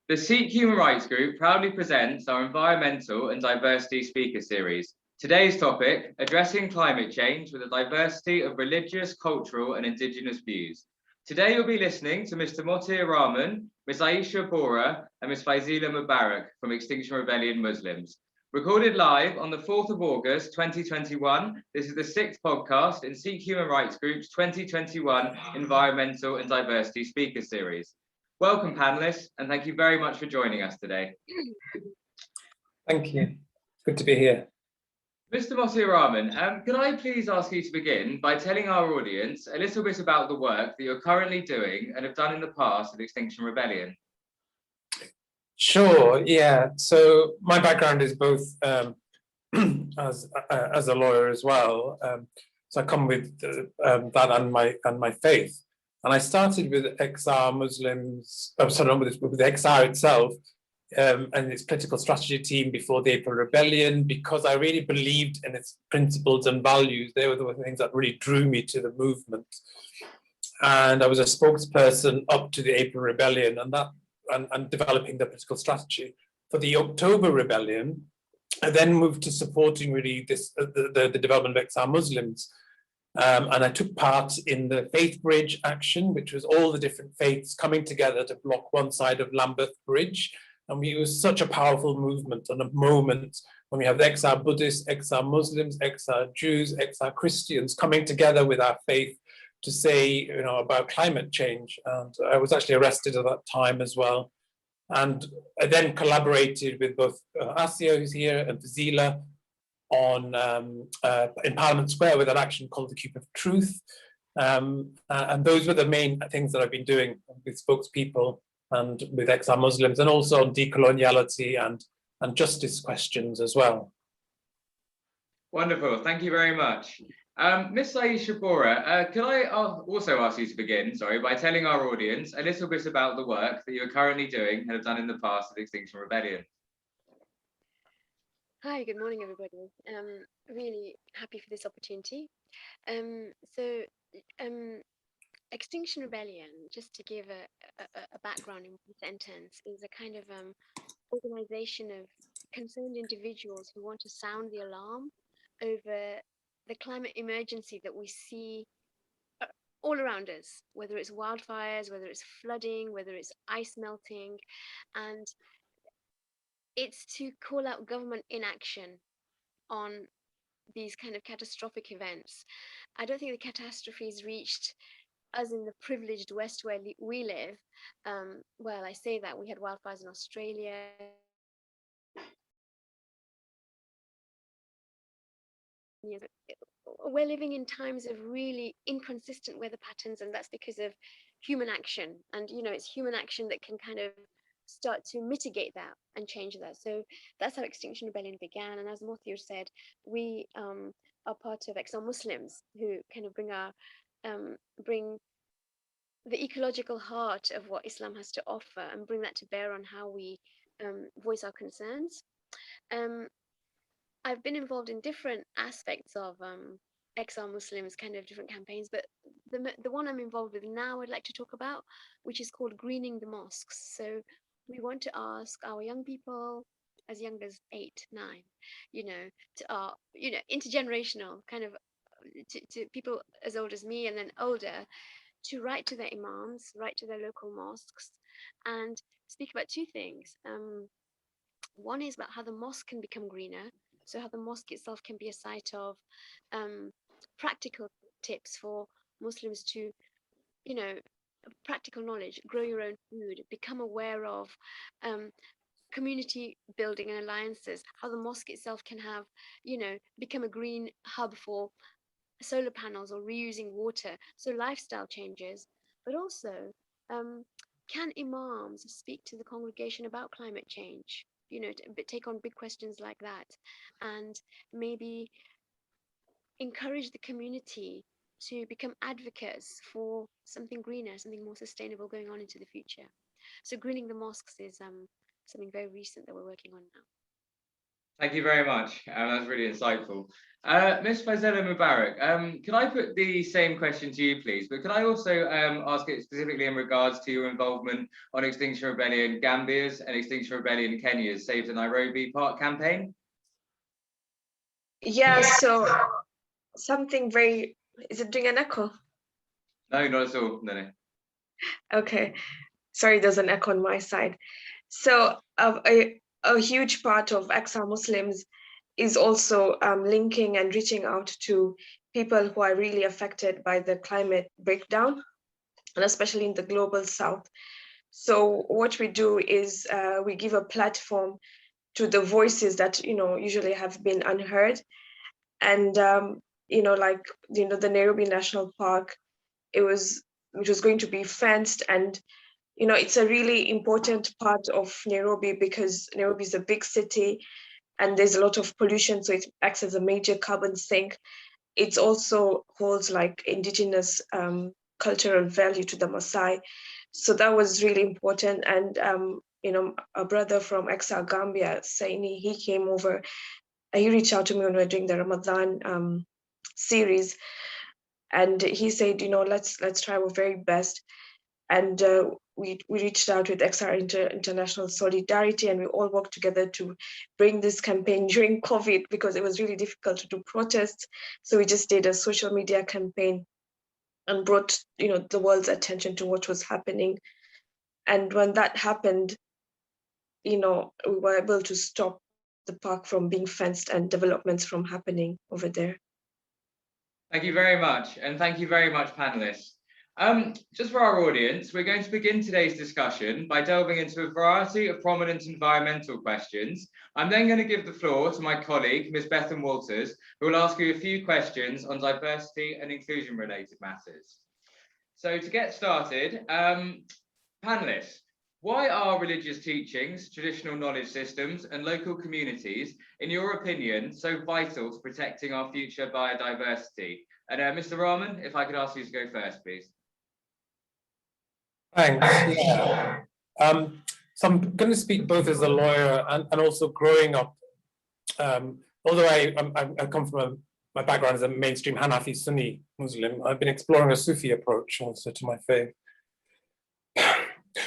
The Sikh Human Rights Group proudly presents our Environmental and Diversity Speaker Series. Today's topic, addressing climate change with a diversity of religious, cultural and Indigenous views. Today you'll be listening to Mr. Mothiur Rahman, Ms. Aasiya Bora and Ms. Fazeela Mubarak from Extinction Rebellion Muslims. Recorded live on the 4th of August 2021, this is the 6th podcast in Sikh Human Rights Group's 2021 Environmental and Diversity Speaker Series. Welcome, panelists, and thank you very much for joining us today. Thank you. Good to be here. Mr. Mothiur Rahman, could I please ask you to begin by telling our audience a little bit about the work that you're currently doing and have done in the past at Extinction Rebellion? Sure, yeah. So my background is both as a lawyer as well. So I come with that and my faith. And I started with XR Muslims, with XR itself and its political strategy team before the April Rebellion, because I really believed in its principles and values. They were the things that really drew me to the movement. And I was a spokesperson up to the April Rebellion and developing the political strategy. For the October Rebellion, I then moved to supporting really the development of XR Muslims. And I took part in the Faith Bridge action, which was all the different faiths coming together to block one side of Lambeth Bridge. And it was such a powerful movement and a moment when we have the XR Buddhists, XR Muslims, XR Jews, XR Christians coming together with our faith to say, about climate change. And I was actually arrested at that time as well. And I then collaborated with both Aasiya, who's here, and Fazeela, in Parliament Square with an action called the Cube of Truth. And those were the main things that I've been doing with spokespeople and with XR Muslims, and also on decoloniality and justice questions as well. Wonderful, thank you very much. Ms. Aasiya Bora, could I also ask you to begin, by telling our audience a little bit about the work that you're currently doing and have done in the past at Extinction Rebellion? Hi, good morning, everybody. Really happy for this opportunity. Extinction Rebellion, just to give a background in one sentence, is a kind of organization of concerned individuals who want to sound the alarm over the climate emergency that we see all around us, whether it's wildfires, whether it's flooding, whether it's ice melting, and it's to call out government inaction on these kind of catastrophic events. I don't think the catastrophe has reached us in the privileged West where we live. Well, I say that we had wildfires in Australia. We're living in times of really inconsistent weather patterns, and that's because of human action. And, it's human action that can kind of start to mitigate that and change that. So that's how Extinction Rebellion began. And as Mothiur said, we are part of XR Muslims, who kind of bring the ecological heart of what Islam has to offer and bring that to bear on how we voice our concerns. I've been involved in different aspects of XR Muslims, kind of different campaigns, but the one I'm involved with now I'd like to talk about, which is called Greening the Mosques. So we want to ask our young people as young as 8, 9, intergenerational kind of to people as old as me and then older, to write to their imams, write to their local mosques, and speak about two things. One is about how the mosque can become greener, so how the mosque itself can be a site of practical tips for Muslims to, practical knowledge, grow your own food, become aware of community building and alliances, how the mosque itself can have, become a green hub for solar panels or reusing water, so lifestyle changes. But also, can imams speak to the congregation about climate change, take on big questions like that, and maybe encourage the community to become advocates for something greener, something more sustainable going on into the future. So greening the mosques is something very recent that we're working on now. Thank you very much. That's really insightful. Ms. Fazeela Mubarak, could I put the same question to you, please? But could I also ask it specifically in regards to your involvement on Extinction Rebellion Gambia's and Extinction Rebellion Kenya's Save the Nairobi Park campaign? Yeah, so something very, is it doing an echo? No, not at all. No, no. Okay, sorry, there's an echo on my side. So a huge part of Exar Muslims is also linking and reaching out to people who are really affected by the climate breakdown, and especially in the global south. So what we do is we give a platform to the voices that usually have been unheard. And the Nairobi National Park, which was going to be fenced, and it's a really important part of Nairobi because Nairobi is a big city and there's a lot of pollution, so it acts as a major carbon sink. It also holds like indigenous cultural value to the Maasai. So that was really important. And a brother from Exar Gambia, Saini, he came over. He reached out to me when we were doing the Ramadan series, and he said, let's try our very best. And we reached out with XR International Solidarity, and we all worked together to bring this campaign during COVID because it was really difficult to do protests. So we just did a social media campaign and brought the world's attention to what was happening. And when that happened, we were able to stop the park from being fenced and developments from happening over there. Thank you very much. And thank you very much, panelists. Just for our audience, we're going to begin today's discussion by delving into a variety of prominent environmental questions. I'm then going to give the floor to my colleague, Ms. Bethan Walters, who will ask you a few questions on diversity and inclusion related matters. So to get started, panelists, why are religious teachings, traditional knowledge systems, and local communities, in your opinion, so vital to protecting our future biodiversity? And Mr. Rahman, if I could ask you to go first, please. Thanks. Yeah. So I'm going to speak both as a lawyer and also growing up. Although I come from my background as a mainstream Hanafi Sunni Muslim, I've been exploring a Sufi approach also to my faith.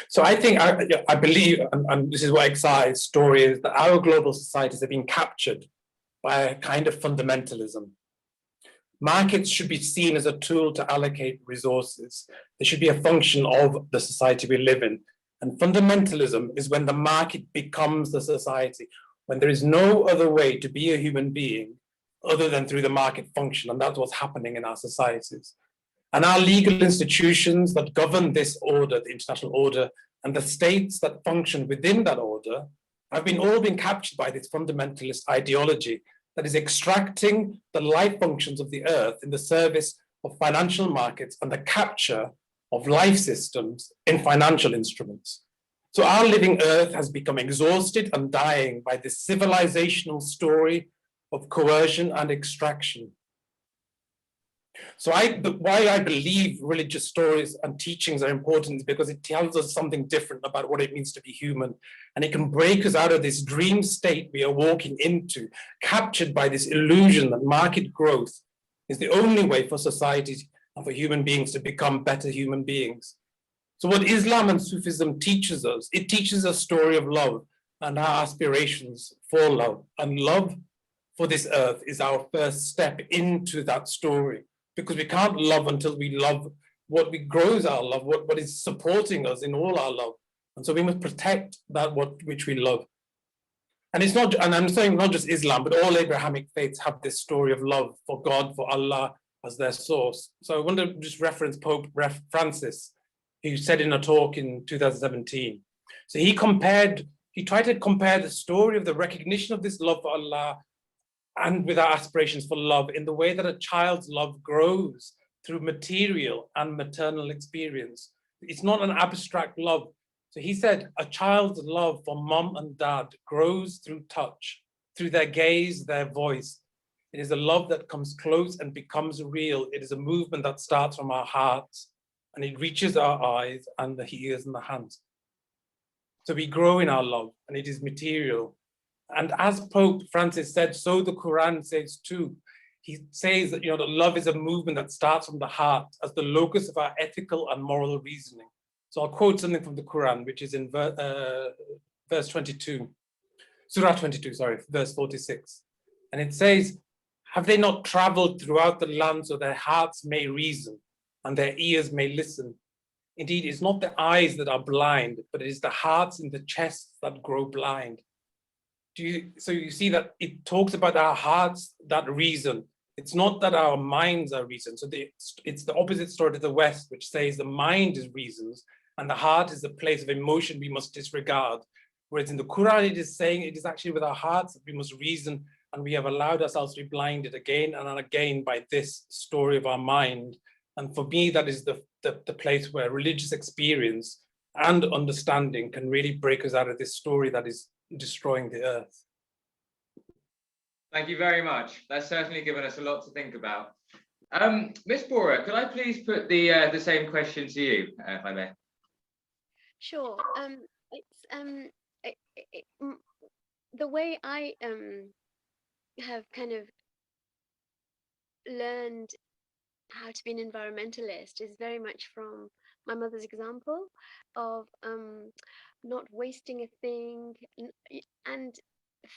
So I think, I believe, and this is what Exai's story is, that our global societies have been captured by a kind of fundamentalism. Markets should be seen as a tool to allocate resources. They should be a function of the society we live in. And fundamentalism is when the market becomes the society, when there is no other way to be a human being other than through the market function. And that's what's happening in our societies. And our legal institutions that govern this order, the international order, and the states that function within that order have all been captured by this fundamentalist ideology that is extracting the life functions of the earth in the service of financial markets and the capture of life systems in financial instruments. So our living earth has become exhausted and dying by this civilizational story of coercion and extraction. So why I believe religious stories and teachings are important is because it tells us something different about what it means to be human. And it can break us out of this dream state we are walking into, captured by this illusion that market growth is the only way for societies and for human beings to become better human beings. So what Islam and Sufism teaches us, it teaches a story of love and our aspirations for love. And love for this earth is our first step into that story. Because we can't love until we love what grows our love, what is supporting us in all our love. And so we must protect that which we love. And it's not, and I'm saying not just Islam, but all Abrahamic faiths have this story of love for God, for Allah as their source. So I want to just reference Pope Francis, who said in a talk in 2017. So he tried to compare the story of the recognition of this love for Allah and with our aspirations for love in the way that a child's love grows through material and maternal experience. It's not an abstract love. So he said, a child's love for mom and dad grows through touch, through their gaze, their voice. It is a love that comes close and becomes real. It is a movement that starts from our hearts and it reaches our eyes and the ears and the hands. So we grow in our love and it is material. And as Pope Francis said, so the Quran says too. He says that, that love is a movement that starts from the heart as the locus of our ethical and moral reasoning. So I'll quote something from the Quran, which is in verse 22, Surah 22, sorry, verse 46. And it says, have they not traveled throughout the land so their hearts may reason and their ears may listen? Indeed, it's not the eyes that are blind, but it is the hearts in the chests that grow blind. So you see that it talks about our hearts that reason. It's not that our minds are reason. So it's the opposite story to the West, which says the mind is reasons and the heart is the place of emotion we must disregard. Whereas in the Quran, it is saying it is actually with our hearts that we must reason, and we have allowed ourselves to be blinded again and again by this story of our mind. And for me, that is the place where religious experience and understanding can really break us out of this story that is destroying the earth. Thank you very much. That's certainly given us a lot to think about. Ms. Bora, could I please put the same question to you, if I may? Sure. The way I have kind of learned how to be an environmentalist is very much from my mother's example of not wasting a thing and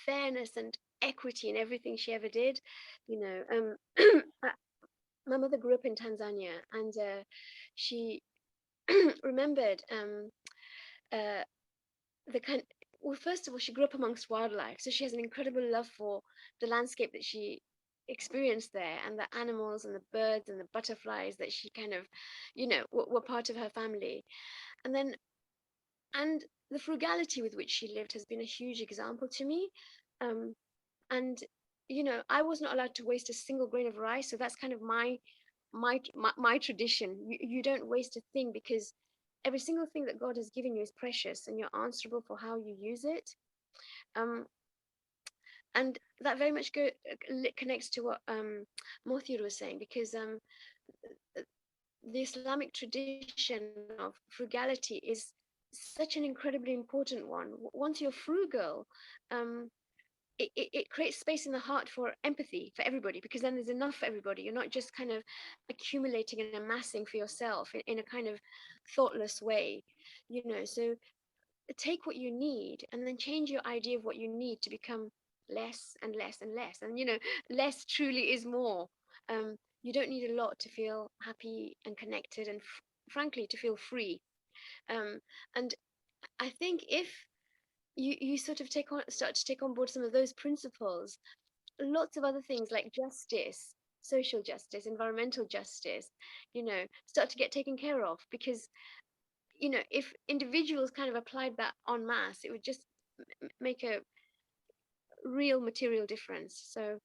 fairness and equity in everything she ever did. My mother grew up in Tanzania, and she remembered well, first of all, she grew up amongst wildlife, so she has an incredible love for the landscape that she experienced there, and the animals and the birds and the butterflies that she kind of, were part of her family. And the frugality with which she lived has been a huge example to me. And I was not allowed to waste a single grain of rice, so that's kind of my tradition. You don't waste a thing, because every single thing that God has given you is precious, and you're answerable for how you use it. And that very much connects to what Mothiur was saying, because the Islamic tradition of frugality is such an incredibly important one. Once you're frugal, it creates space in the heart for empathy for everybody, because then there's enough for everybody. You're not just kind of accumulating and amassing for yourself in a kind of thoughtless way, so take what you need and then change your idea of what you need to become less and less and less. And less truly is more. You don't need a lot to feel happy and connected, and frankly to feel free. And I think if you sort of start to take on board some of those principles, lots of other things like justice, social justice, environmental justice, start to get taken care of. Because if individuals kind of applied that en masse, it would just make a real material difference. So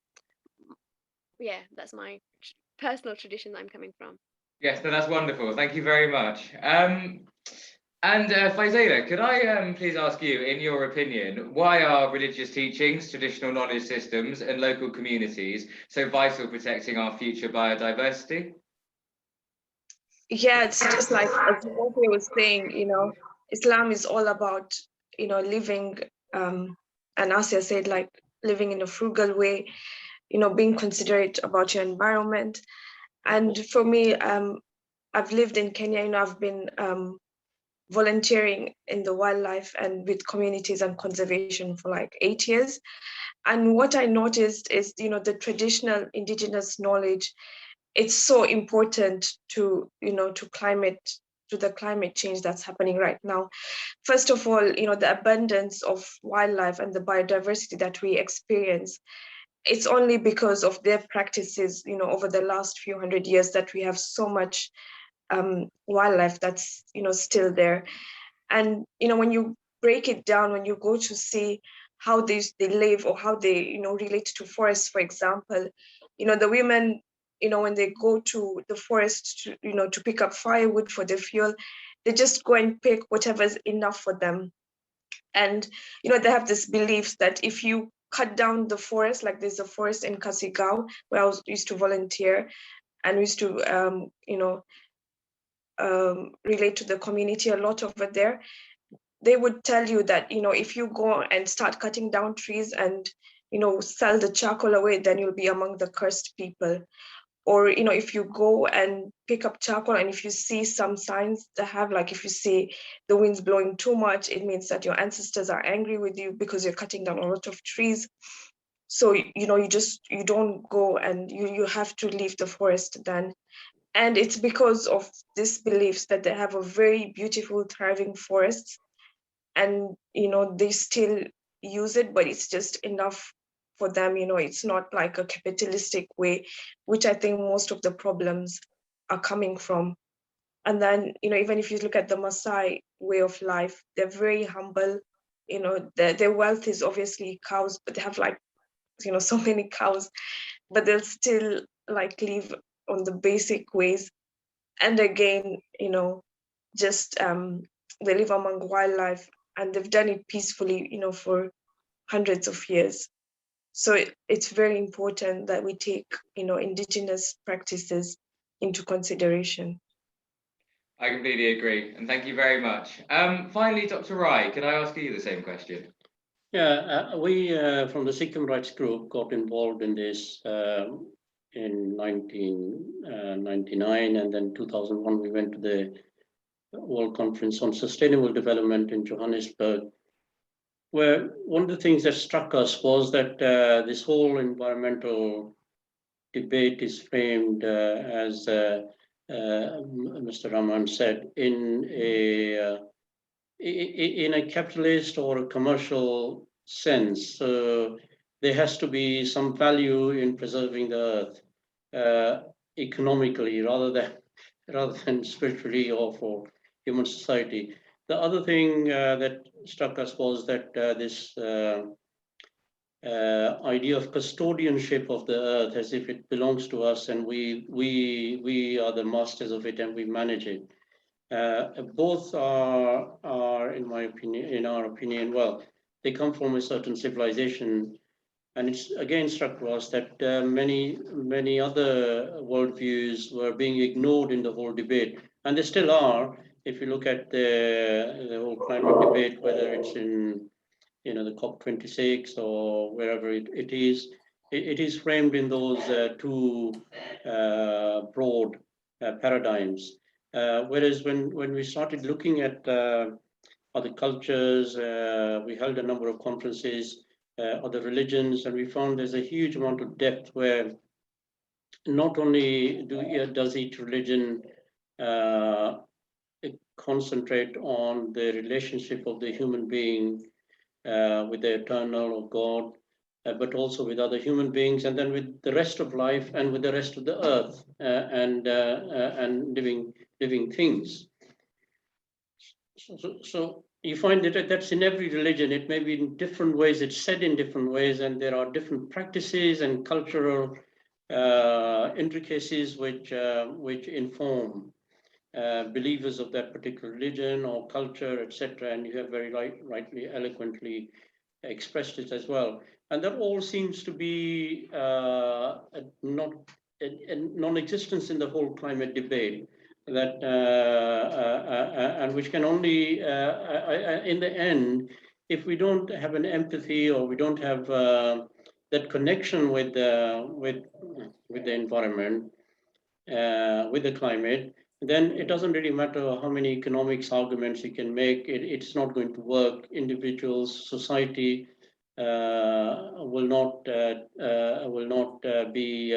yeah, that's my personal tradition that I'm coming from. Yes, no, that's wonderful. Thank you very much. And Fazeela, could I please ask you, in your opinion, why are religious teachings, traditional knowledge systems, and local communities so vital for protecting our future biodiversity? Yeah, it's just like as Mothiur was saying, Islam is all about, living, and Aasiya said, like, living in a frugal way, being considerate about your environment. And for me, I've lived in Kenya, I've been volunteering in the wildlife and with communities and conservation for like 8 years. And what I noticed is, the traditional indigenous knowledge, it's so important to the climate change that's happening right now. First of all, the abundance of wildlife and the biodiversity that we experience, it's only because of their practices, over the last few hundred years that we have so much wildlife that's, still there. And, when you break it down, when you go to see how they live or how they, relate to forests, for example, the women, when they go to the forest to pick up firewood for the fuel, they just go and pick whatever's enough for them. And, they have this belief that if you cut down the forest, like there's a forest in Kasigao where I used to volunteer, and we used to, relate to the community a lot over there. they would tell you that, if you go and start cutting down trees and, sell the charcoal away, then you'll be among the cursed people. Or, if you go and pick up charcoal and if you see some signs that have, like, if you see the wind's blowing too much, it means that your ancestors are angry with you because you're cutting down a lot of trees. So, you don't go, and you have to leave the forest then. And it's because of these beliefs that they have a very beautiful, thriving forests, and, they still use it, but it's just enough for them. It's not like a capitalistic way, which I think most of the problems are coming from. And then, even if you look at the Maasai way of life, they're very humble. Their wealth is obviously cows, but they have, like, so many cows, but they'll still, like, live on the basic ways. And again, just they live among wildlife, and they've done it peacefully, for hundreds of years. So it's very important that we take, indigenous practices into consideration. I completely agree, and thank you very much. Finally, Dr. Rai, could I ask you the same question? Yeah, we from the Sikh Human Rights Group got involved in this in 1999, and then 2001 we went to the World Conference on Sustainable Development in Johannesburg, where one of the things that struck us was that this whole environmental debate is framed as Mr. Rahman said, in a capitalist or a commercial sense. So there has to be some value in preserving the earth economically rather than spiritually or for human society. The other thing that struck us was that this idea of custodianship of the earth, as if it belongs to us and we are the masters of it and we manage it. Both are, in our opinion, well, they come from a certain civilization, and it's again struck to us that many other worldviews were being ignored in the whole debate, and they still are. If you look at the whole climate debate, whether it's in the COP26 or wherever it is, it is framed in those two broad paradigms. Whereas when we started looking at other cultures, we held a number of conferences, other religions, and we found there's a huge amount of depth where not only does each religion concentrate on the relationship of the human being with the eternal or God, but also with other human beings, and then with the rest of life and with the rest of the earth and living things. So you find that that's in every religion. It may be in different ways, it's said in different ways, and there are different practices and cultural intricacies which inform believers of that particular religion or culture, etc. And you have very rightly, eloquently expressed it as well. And that all seems to be non-existence in the whole climate debate, that and which can only, in the end, if we don't have an empathy or we don't have that connection with the environment, with the climate, then it doesn't really matter how many economics arguments you can make. It's not going to work. Individuals, society will not be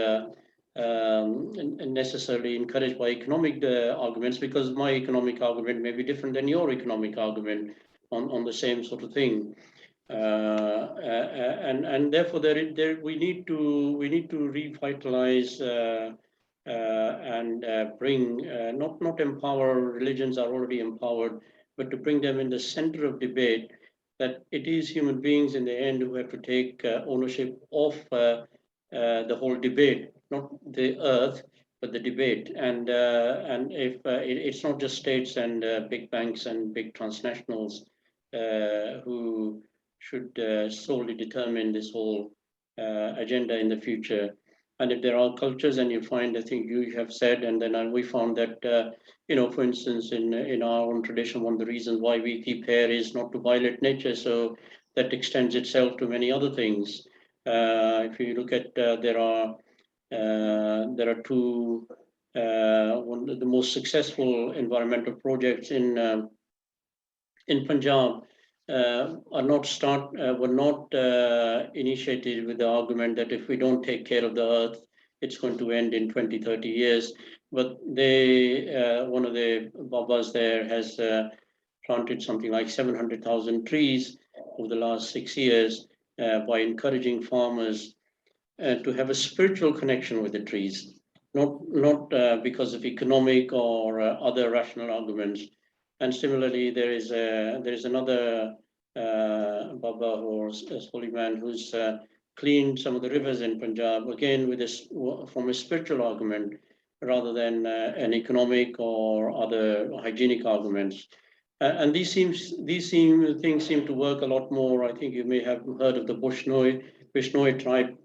necessarily encouraged by economic arguments, because my economic argument may be different than your economic argument on the same sort of thing. And therefore, we need to revitalize and bring, not empower. Religions are already empowered, but to bring them in the center of debate, that it is human beings in the end who have to take ownership of the whole debate, not the earth, but the debate. And if it's not just states and big banks and big transnationals who should solely determine this whole agenda in the future. And if there are cultures, and you find, I think you have said, and then we found that, for instance, in our own tradition, one of the reasons why we keep hair is not to violate nature. So that extends itself to many other things. If you look at, there are two, one of the most successful environmental projects in Punjab were not initiated with the argument that if we don't take care of the earth, it's going to end in 20, 30 years. But one of the Babas there has planted something like 700,000 trees over the last 6 years by encouraging farmers to have a spiritual connection with the trees, not because of economic or other rational arguments. And similarly, there is another Baba or holy man who's cleaned some of the rivers in Punjab, again with this from a spiritual argument rather than an economic or other hygienic arguments. And these things seem to work a lot more. I think you may have heard of the Bishnoi tribe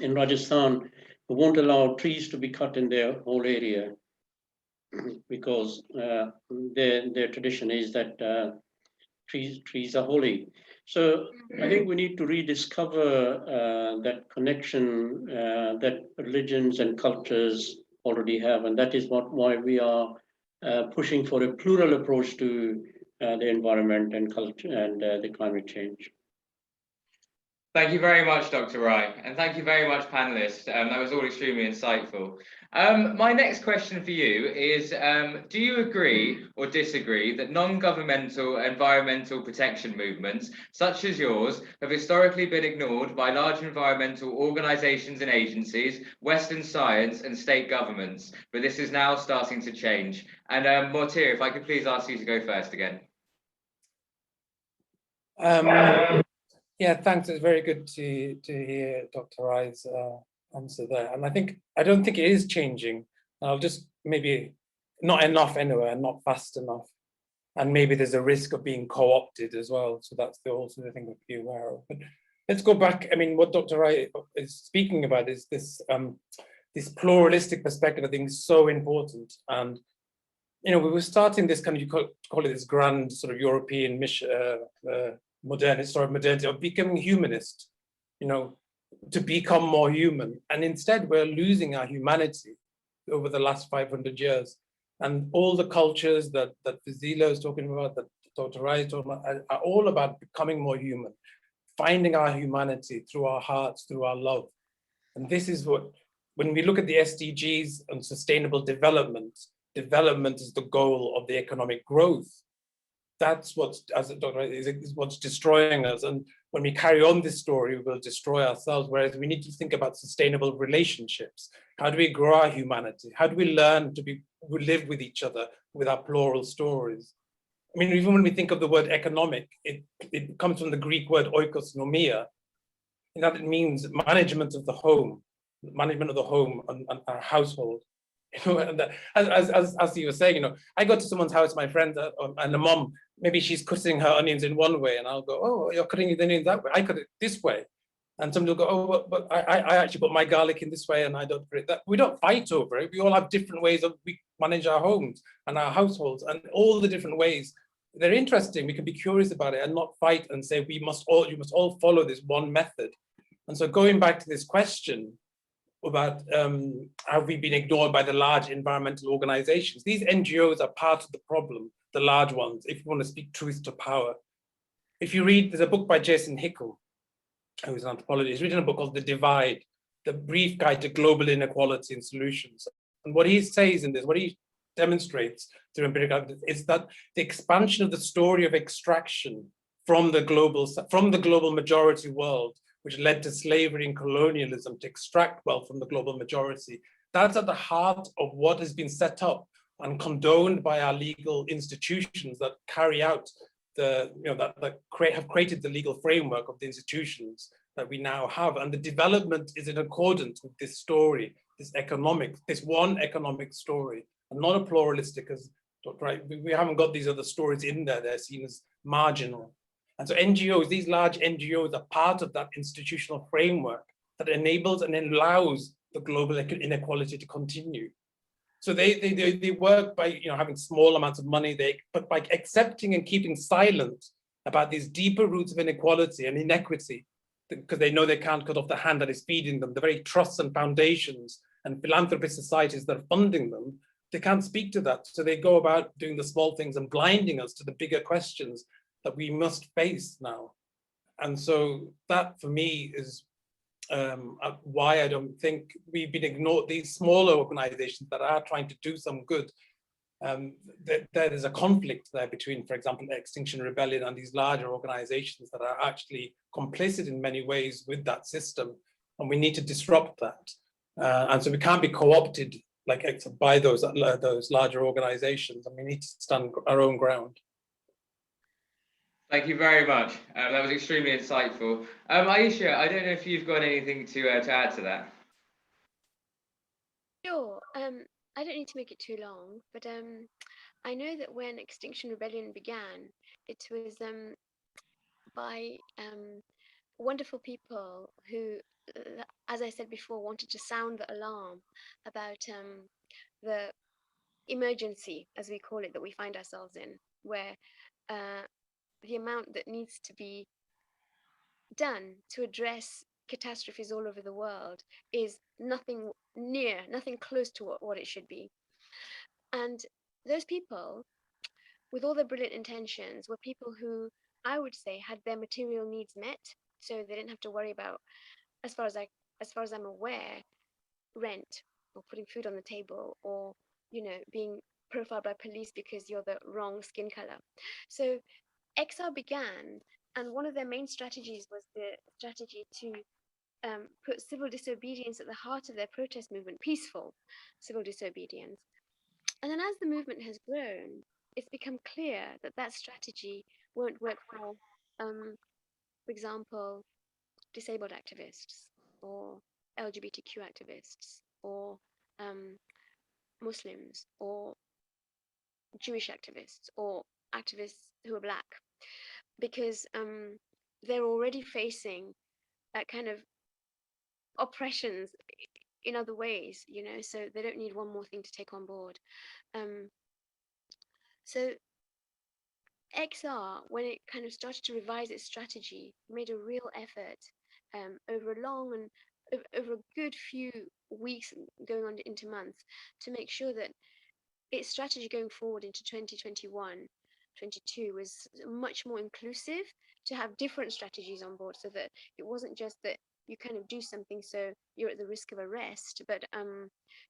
in Rajasthan, who won't allow trees to be cut in their whole area, because their tradition is that trees are holy. So I think we need to rediscover that connection that religions and cultures already have, and that is why we are pushing for a plural approach to the environment and culture and the climate change. Thank you very much, Dr. Rai, and thank you very much, panelists. That was all extremely insightful. My next question for you is, do you agree or disagree that non-governmental environmental protection movements, such as yours, have historically been ignored by large environmental organisations and agencies, Western science and state governments, but this is now starting to change? And Mothiur, if I could please ask you to go first again. Yeah, thanks. It's very good to hear Dr. Rai's answer there. And I don't think it is changing. I'll just maybe not enough anyway, and not fast enough. And maybe there's a risk of being co-opted as well. So that's also the thing to be aware of. But let's go back. I mean, what Dr. Rai is speaking about is this this pluralistic perspective. I think is so important. And we were starting this kind of, you call it this grand sort of European mission. Modernity of becoming humanist, to become more human. And instead we're losing our humanity over the last 500 years. And all the cultures that Fazeela is talking about, that Dr. Rai is talking about, are all about becoming more human, finding our humanity through our hearts, through our love. And this is what, when we look at the SDGs and sustainable development is the goal of the economic growth. That's what's, as Dr. Rai is what's destroying us. And when we carry on this story, we will destroy ourselves. Whereas we need to think about sustainable relationships. How do we grow our humanity? How do we learn to live with each other with our plural stories? I mean, even when we think of the word economic, it comes from the Greek word oikosnomia, and that it means management of the home and our household. And as you were saying, I go to someone's house, my friend, and the mom, maybe she's cutting her onions in one way, and I'll go, oh, you're cutting the onions that way. I cut it this way. And somebody will go, oh, but I actually put my garlic in this way, and I don't put it that. We don't fight over it. We all have different ways we manage our homes and our households, and all the different ways. They're interesting. We can be curious about it and not fight and say you must all follow this one method. And so going back to this question about have we been ignored by the large environmental organizations? These NGOs are part of the problem, the large ones, if you want to speak truth to power. If you read, there's a book by Jason Hickel, who's an anthropologist. He's written a book called The Divide, The Brief Guide to Global Inequality and Solutions. And what he says in this, what he demonstrates through empirical evidence, is that the expansion of the story of extraction from the global majority world, which led to slavery and colonialism to extract wealth from the global majority. That's at the heart of what has been set up and condoned by our legal institutions that carry out have created the legal framework of the institutions that we now have. And the development is in accordance with this story, this one economic story, and not a pluralistic, as Dr. Rai, we haven't got these other stories in there, they're seen as marginal. And so NGOs, these large NGOs are part of that institutional framework that enables and allows the global inequality to continue. So they work by having small amounts of money, but by accepting and keeping silent about these deeper roots of inequality and inequity, because they know they can't cut off the hand that is feeding them, the very trusts and foundations and philanthropy societies that are funding them, they can't speak to that. So they go about doing the small things and blinding us to the bigger questions that we must face now. And so that for me is why I don't think we've been ignored. These smaller organizations that are trying to do some good, there is a conflict there between, for example, Extinction Rebellion and these larger organizations that are actually complicit in many ways with that system, and we need to disrupt that. And so we can't be co-opted by those larger organizations, and we need to stand our own ground. Thank you very much. That was extremely insightful. Aisha, I don't know if you've got anything to add to that. Sure. I don't need to make it too long, but I know that when Extinction Rebellion began, it was by wonderful people who, as I said before, wanted to sound the alarm about the emergency, as we call it, that we find ourselves in, where the amount that needs to be done to address catastrophes all over the world is nothing close to what it should be. And those people, with all their brilliant intentions, were people who I would say had their material needs met, so they didn't have to worry about, as far as I'm aware, rent or putting food on the table, or being profiled by police because you're the wrong skin color. So XR began, and one of their main strategies was the strategy to put civil disobedience at the heart of their protest movement, peaceful civil disobedience. And then as the movement has grown, it's become clear that that strategy won't work for example, disabled activists or LGBTQ activists or Muslims or Jewish activists or activists who are Black, because they're already facing kind of oppressions in other ways, so they don't need one more thing to take on board. So XR, when it kind of started to revise its strategy, made a real effort over a long and over a good few weeks, going on into months, to make sure that its strategy going forward into 2021, 22 was much more inclusive, to have different strategies on board, so that it wasn't just that you kind of do something so you're at the risk of arrest, but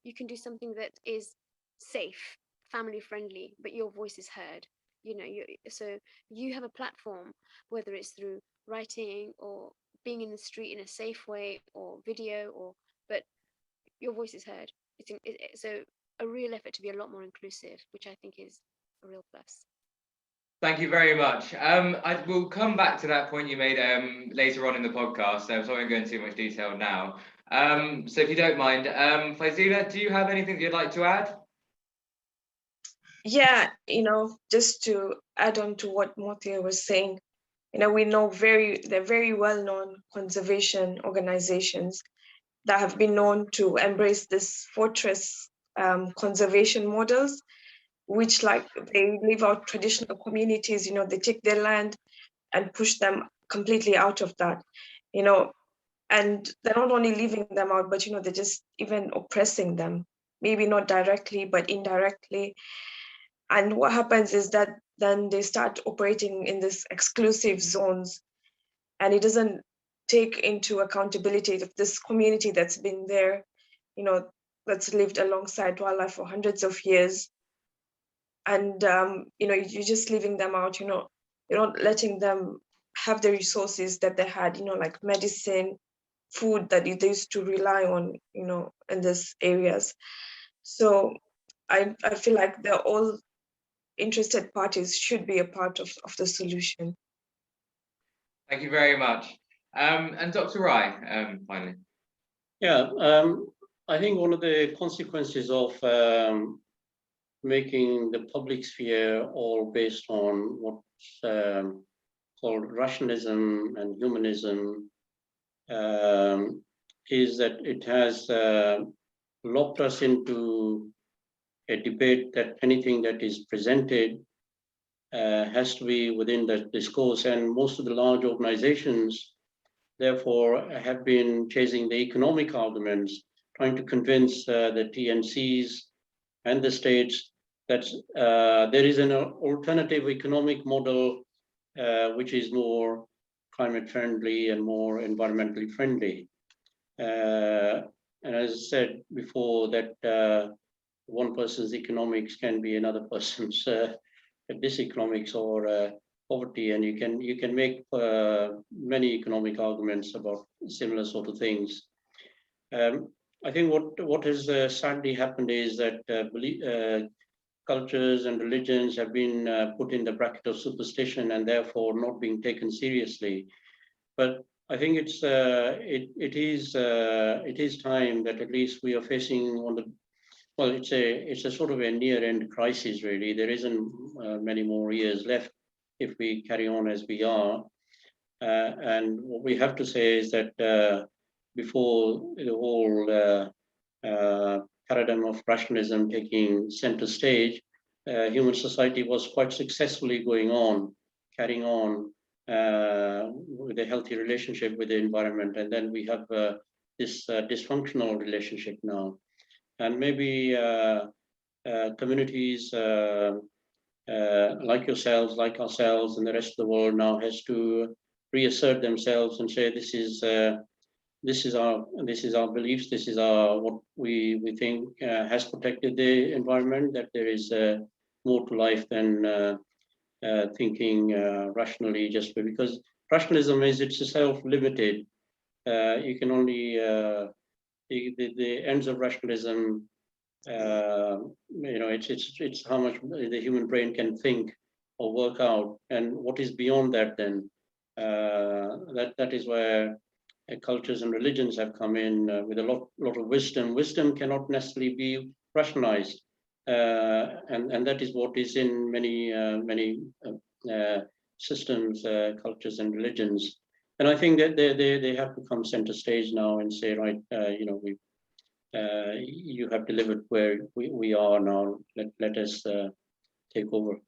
you can do something that is safe, family friendly, but your voice is heard. So you have a platform, whether it's through writing or being in the street in a safe way or video, but your voice is heard. So a real effort to be a lot more inclusive, which I think is a real plus. Thank you very much. I will come back to that point you made later on in the podcast, so I won't go into too much detail now. So if you don't mind, Fazeela, do you have anything you'd like to add? Yeah, just to add on to what Mothiur was saying, we know they're very well-known conservation organizations that have been known to embrace this fortress conservation models, which they leave out traditional communities, they take their land and push them completely out of that, and they're not only leaving them out, but, they're just even oppressing them, maybe not directly, but indirectly. And what happens is that then they start operating in this exclusive zones, and it doesn't take into accountability of this community that's been there, that's lived alongside wildlife for hundreds of years. And, you're just leaving them out, you're not letting them have the resources that they had, like medicine, food that they used to rely on, in these areas. So I feel like they're all interested parties should be a part of the solution. Thank you very much. And Dr. Rai, finally. Yeah, I think one of the consequences of making the public sphere all based on what's called rationalism and humanism is that it has locked us into a debate that anything that is presented has to be within the discourse, and most of the large organizations therefore have been chasing the economic arguments, trying to convince the TNCs and the states that there is an alternative economic model which is more climate friendly and more environmentally friendly. And as I said before, that one person's economics can be another person's diseconomics or poverty, and you can make many economic arguments about similar sort of things. I think what has sadly happened is that cultures and religions have been put in the bracket of superstition and therefore not being taken seriously. But I think it is time that at least we are facing on the, well, it's a sort of a near-end crisis, really. There isn't many more years left if we carry on as we are. And what we have to say is that before the whole paradigm of rationalism taking center stage, human society was quite successfully carrying on with a healthy relationship with the environment. And then we have this dysfunctional relationship now. And maybe communities like yourselves, like ourselves, and the rest of the world now has to reassert themselves and say this is our beliefs, this is what we think has protected the environment, that there is more to life than thinking rationally, just because rationalism is itself limited. You can only the ends of rationalism, it's how much the human brain can think or work out, and what is beyond that then, that is where cultures and religions have come in with a lot of wisdom. Wisdom cannot necessarily be rationalized, and that is what is in many systems, cultures and religions. And I think that they have to come center stage now and say, right, you have delivered where we are now. Let us take over.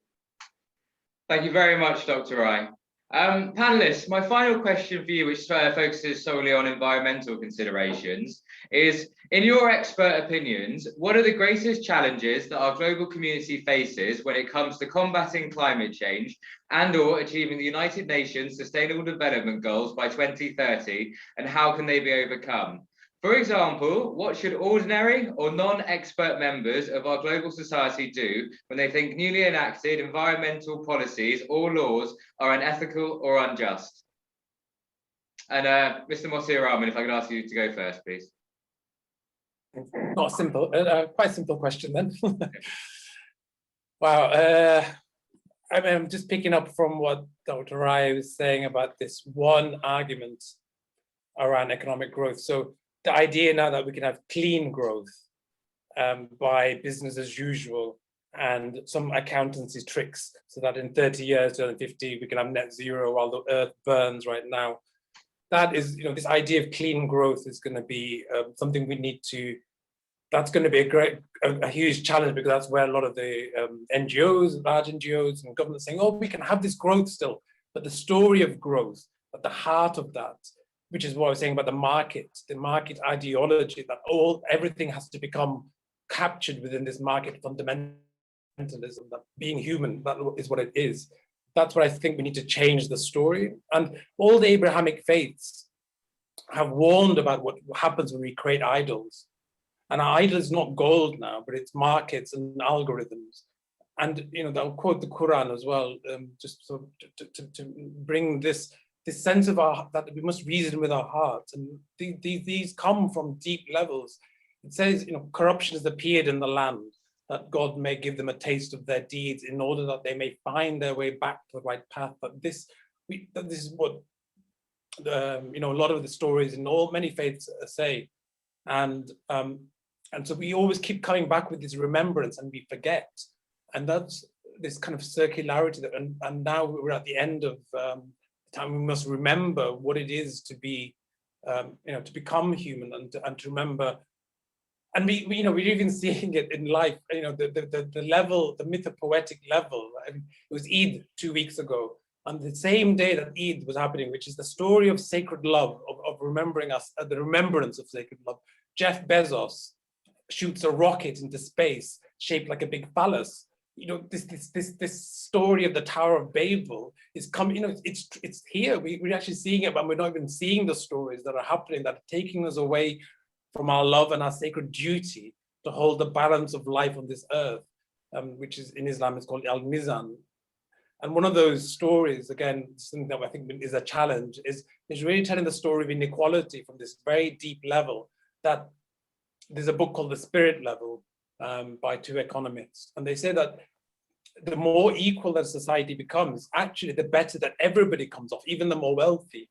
Thank you very much, Dr. Rai. Panelists, my final question for you, which focuses solely on environmental considerations, is, in your expert opinions, what are the greatest challenges that our global community faces when it comes to combating climate change and/or achieving the United Nations Sustainable Development Goals by 2030, and how can they be overcome? For example, what should ordinary or non-expert members of our global society do when they think newly enacted environmental policies or laws are unethical or unjust? And Mr. Mothiur Rahman, if I could ask you to go first, please. Not simple, quite simple question then. Wow, I'm just picking up from what Dr. Rai was saying about this one argument around economic growth. So the idea now that we can have clean growth by business as usual and some accountancy tricks, so that in 30 years, 2050, we can have net zero while the earth burns right now. That is, this idea of clean growth is going to be something we need to, that's going to be a huge challenge, because that's where a lot of the NGOs, large NGOs and governments saying, oh, we can have this growth still. But the story of growth, at the heart of that, which is what I was saying about the market ideology, that everything has to become captured within this market fundamentalism, that being human, that is what it is. That's what I think we need to change the story. And all the Abrahamic faiths have warned about what happens when we create idols. And our idol is not gold now, but it's markets and algorithms. And they'll quote the Quran as well, just so to bring this sense of that we must reason with our hearts. And these come from deep levels. It says, corruption has appeared in the land, that God may give them a taste of their deeds in order that they may find their way back to the right path. But this is what a lot of the stories in many faiths say. And so we always keep coming back with this remembrance, and we forget. And that's this kind of circularity and now we're at the end of time. We must remember what it is to be to become human and to remember. And we're even seeing it in life, the level, the mythopoetic level. I mean, it was Eid 2 weeks ago, on the same day that Eid was happening, which is the story of sacred love, of remembering us, the remembrance of sacred love. Jeff Bezos shoots a rocket into space shaped like a big phallus. This story of the Tower of Babel is coming. It's here. We're actually seeing it, but we're not even seeing the stories that are happening, that are taking us away from our love and our sacred duty to hold the balance of life on this earth, which is in Islam is called al-mizan. And one of those stories, again, something that I think is a challenge, is really telling the story of inequality from this very deep level. That there's a book called The Spirit Level by 2 economists, and they say that the more equal that society becomes, actually, the better that everybody comes off, even the more wealthy.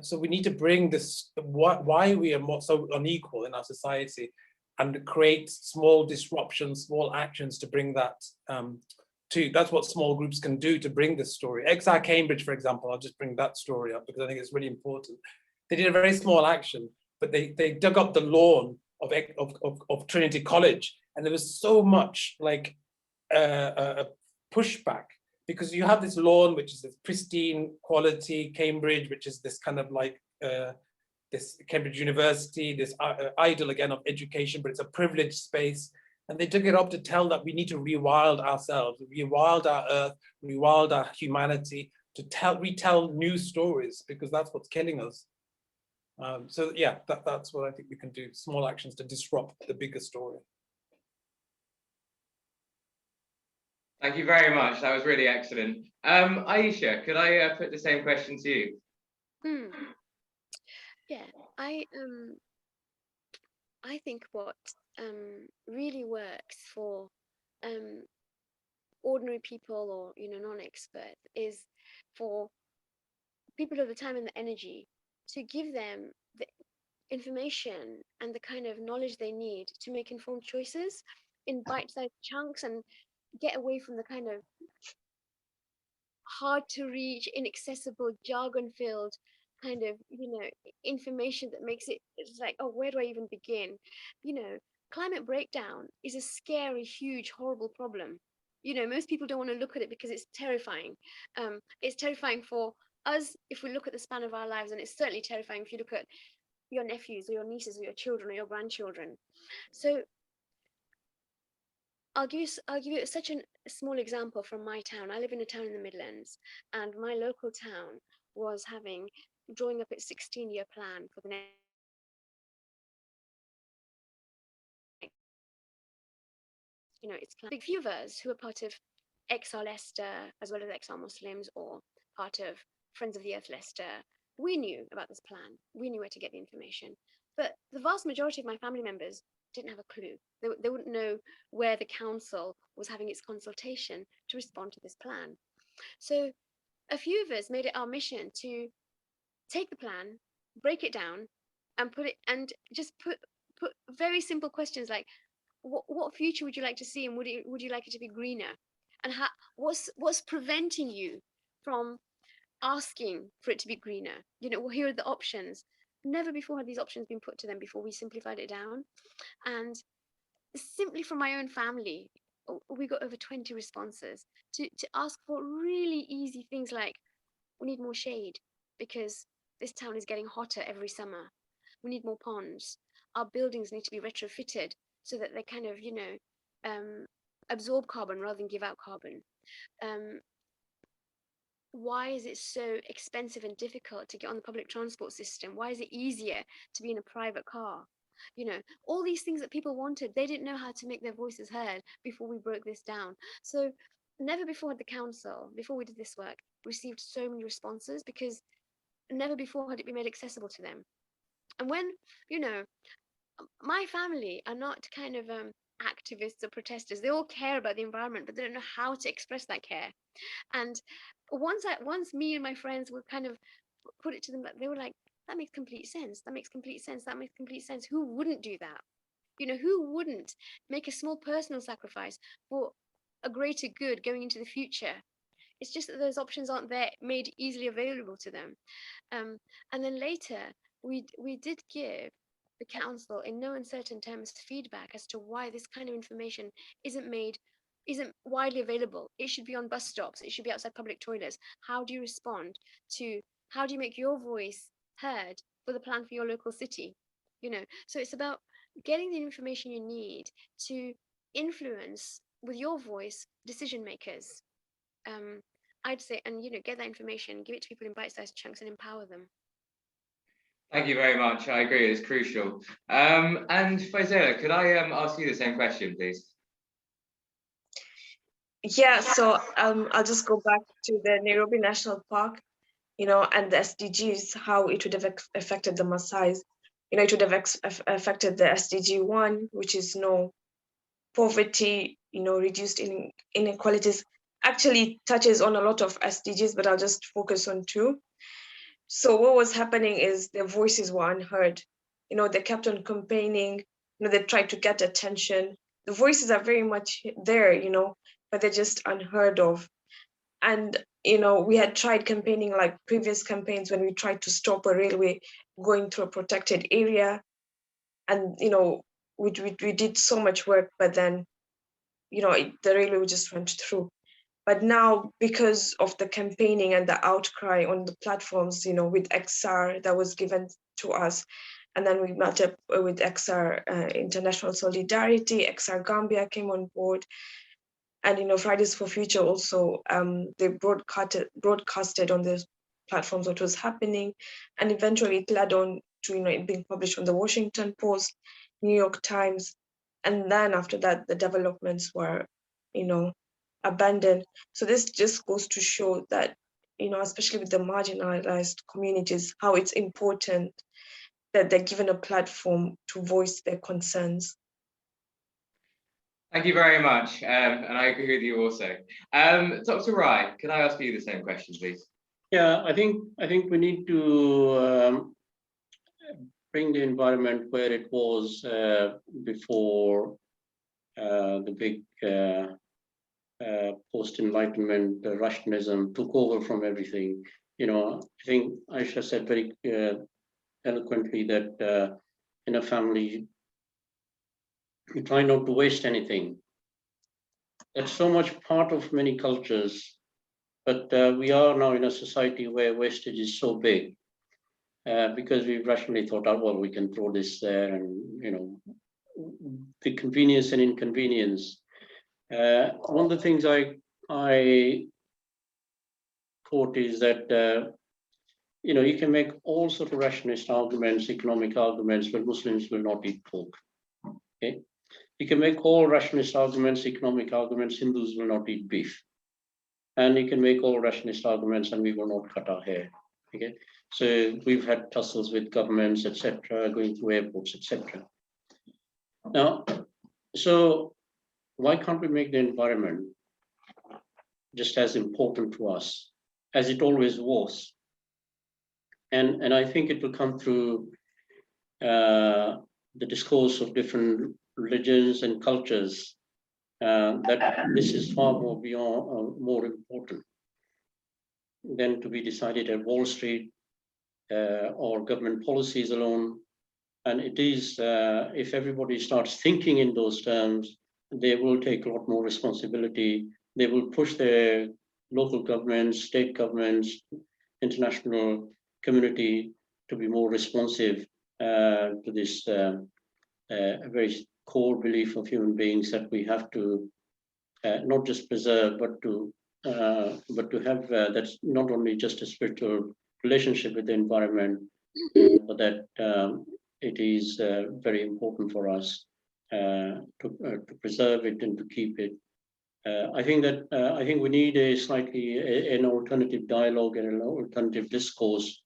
So we need to bring this, why we are so unequal in our society, and create small disruptions, small actions to bring that that's what small groups can do to bring this story. XR Cambridge, for example, I'll just bring that story up because I think it's really important. They did a very small action, but they dug up the lawn of Trinity College, and there was so much like pushback, because you have this lawn which is this pristine quality Cambridge, which is this kind of like this Cambridge University, this idol again of education, but it's a privileged space. And they took it up to tell that we need to rewild ourselves, rewild our earth, rewild our humanity, to retell new stories, because that's what's killing us. So yeah, that's what I think we can do, small actions to disrupt the bigger story. Thank you very much. That was really excellent. Aisha, could I put the same question to you? Yeah, I think what really works for ordinary people or non-experts is for people who have the time and the energy to give them the information and the kind of knowledge they need to make informed choices in bite-sized chunks, and get away from the kind of hard to reach, inaccessible, jargon-filled kind of information that makes it's like, oh, where do I even begin? Climate breakdown is a scary, huge, horrible problem. Most people don't want to look at it because it's terrifying. It's terrifying for us if we look at the span of our lives, and it's certainly terrifying if you look at your nephews or your nieces or your children or your grandchildren. So I'll give you such a small example from my town. I live in a town in the Midlands, and my local town was drawing up its 16-year plan for the next. It's a big few of us who are part of XR Leicester, as well as XR Muslims, or part of Friends of the Earth Leicester. We knew about this plan. We knew where to get the information. But the vast majority of my family members didn't have a clue. They wouldn't know where the council was having its consultation to respond to this plan. So a few of us made it our mission to take the plan, break it down, and just put very simple questions like, what future would you like to see, and would you like it to be greener? And what's preventing you from asking for it to be greener? Here are the options. Never before had these options been put to them before we simplified it down. And simply from my own family, we got over 20 responses to ask for really easy things like, we need more shade because this town is getting hotter every summer. We need more ponds. Our buildings need to be retrofitted so that they kind of, absorb carbon rather than give out carbon. Why is it so expensive and difficult to get on the public transport system? Why is it easier to be in a private car? All these things that people wanted, they didn't know how to make their voices heard before we broke this down. So never before had the council, before we did this work, received so many responses, because never before had it been made accessible to them. And when, my family are not kind of activists or protesters. They all care about the environment, but they don't know how to express that care. And once me and my friends would kind of put it to them, they were like, that makes complete sense. That makes complete sense. That makes complete sense. Who wouldn't do that? Who wouldn't make a small personal sacrifice for a greater good going into the future? It's just that those options aren't there, made easily available to them. And then later, we did give the council in no uncertain terms feedback as to why this kind of information isn't widely available. It should be on bus stops, it should be outside public toilets. How do you respond to, how do you make your voice heard for the plan for your local city? So it's about getting the information you need to influence with your voice decision makers. I'd say, and get that information, give it to people in bite-sized chunks and empower them. Thank you very much. I agree, it's crucial. And Fazeela, could I ask you the same question, please? Yeah, so I'll just go back to the Nairobi National Park, and the SDGs, how it would have affected the Maasais. It would have affected the SDG 1, which is no poverty, reduced inequalities. Actually touches on a lot of SDGs, but I'll just focus on 2. So what was happening is their voices were unheard. They kept on campaigning, they tried to get attention. The voices are very much there, but they're just unheard of. And, we had tried campaigning like previous campaigns when we tried to stop a railway going through a protected area. And, we did so much work, but then, the railway just went through. But now, because of the campaigning and the outcry on the platforms, with XR that was given to us, and then we met up with XR International Solidarity, XR Gambia came on board, and Fridays for Future also, they broadcasted on the platforms what was happening, and eventually it led on to it being published on the Washington Post, New York Times, and then after that the developments were, abandoned. So this just goes to show that, especially with the marginalized communities, how it's important that they're given a platform to voice their concerns. Thank you very much, and I agree with you also. Dr. Rai, can I ask you the same question, please? Yeah, I think we need to bring the environment where it was before the big post-enlightenment Russianism took over from everything. I think Aisha said very eloquently that in a family, you try not to waste anything. That's so much part of many cultures, but we are now in a society where wastage is so big because we've rationally thought, oh, well, we can throw this there, and the convenience and inconvenience. One of the things I quote is that you can make all sort of rationalist arguments, economic arguments, but Muslims will not eat pork. Okay, you can make all rationalist arguments, economic arguments, Hindus will not eat beef, and you can make all rationalist arguments, and we will not cut our hair. Okay, so we've had tussles with governments, etc., going through airports, etc. Now, so why can't we make the environment just as important to us as it always was? And I think it will come through the discourse of different religions and cultures that this is far more important than to be decided at Wall Street or government policies alone. And it is, if everybody starts thinking in those terms, they will take a lot more responsibility. They will push their local governments, state governments, international community to be more responsive to this very core belief of human beings that we have to not just preserve, but to have that's not only just a spiritual relationship with the environment, but that it is very important for us to preserve it and to keep it. I think we need an alternative dialogue and an alternative discourse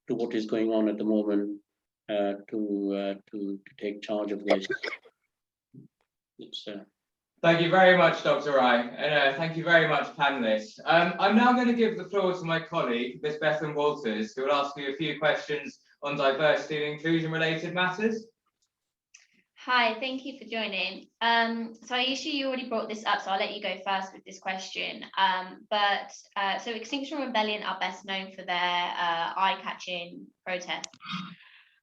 to what is going on at the moment to take charge of this. Thank you very much, Dr. Rai, and thank you very much, panelists. I'm now going to give the floor to my colleague, Ms. Bethan Walters, who will ask you a few questions on diversity and inclusion related matters. Hi, thank you for joining. So Aisha, you already brought this up, so I'll let you go first with this question. So Extinction Rebellion are best known for their eye-catching protests.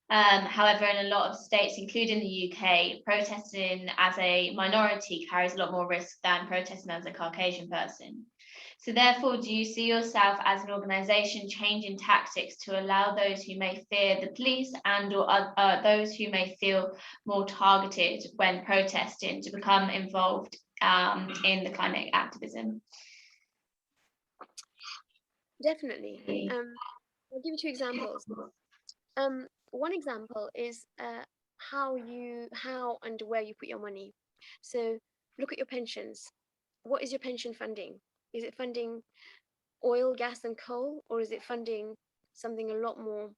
However, in a lot of states, including the UK, protesting as a minority carries a lot more risk than protesting as a Caucasian person. So therefore, do you see yourself as an organisation changing tactics to allow those who may fear the police and or those who may feel more targeted when protesting to become involved in the climate activism? Definitely. I'll give you 2 examples. One example is how and where you put your money. So look at your pensions. What is your pension funding? Is it funding oil, gas, and coal, or is it funding something a lot more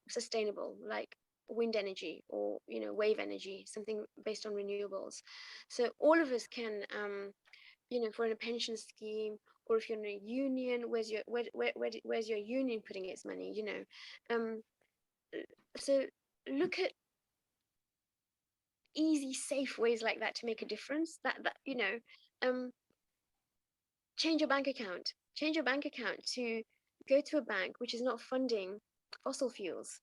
sustainable, like wind energy or wave energy, something based on renewables? So all of us can, for a pension scheme, or if you're in a union, where's your union putting its money? So look at easy, safe ways like that to make a difference. Change your bank account. Change your bank account to go to a bank which is not funding fossil fuels.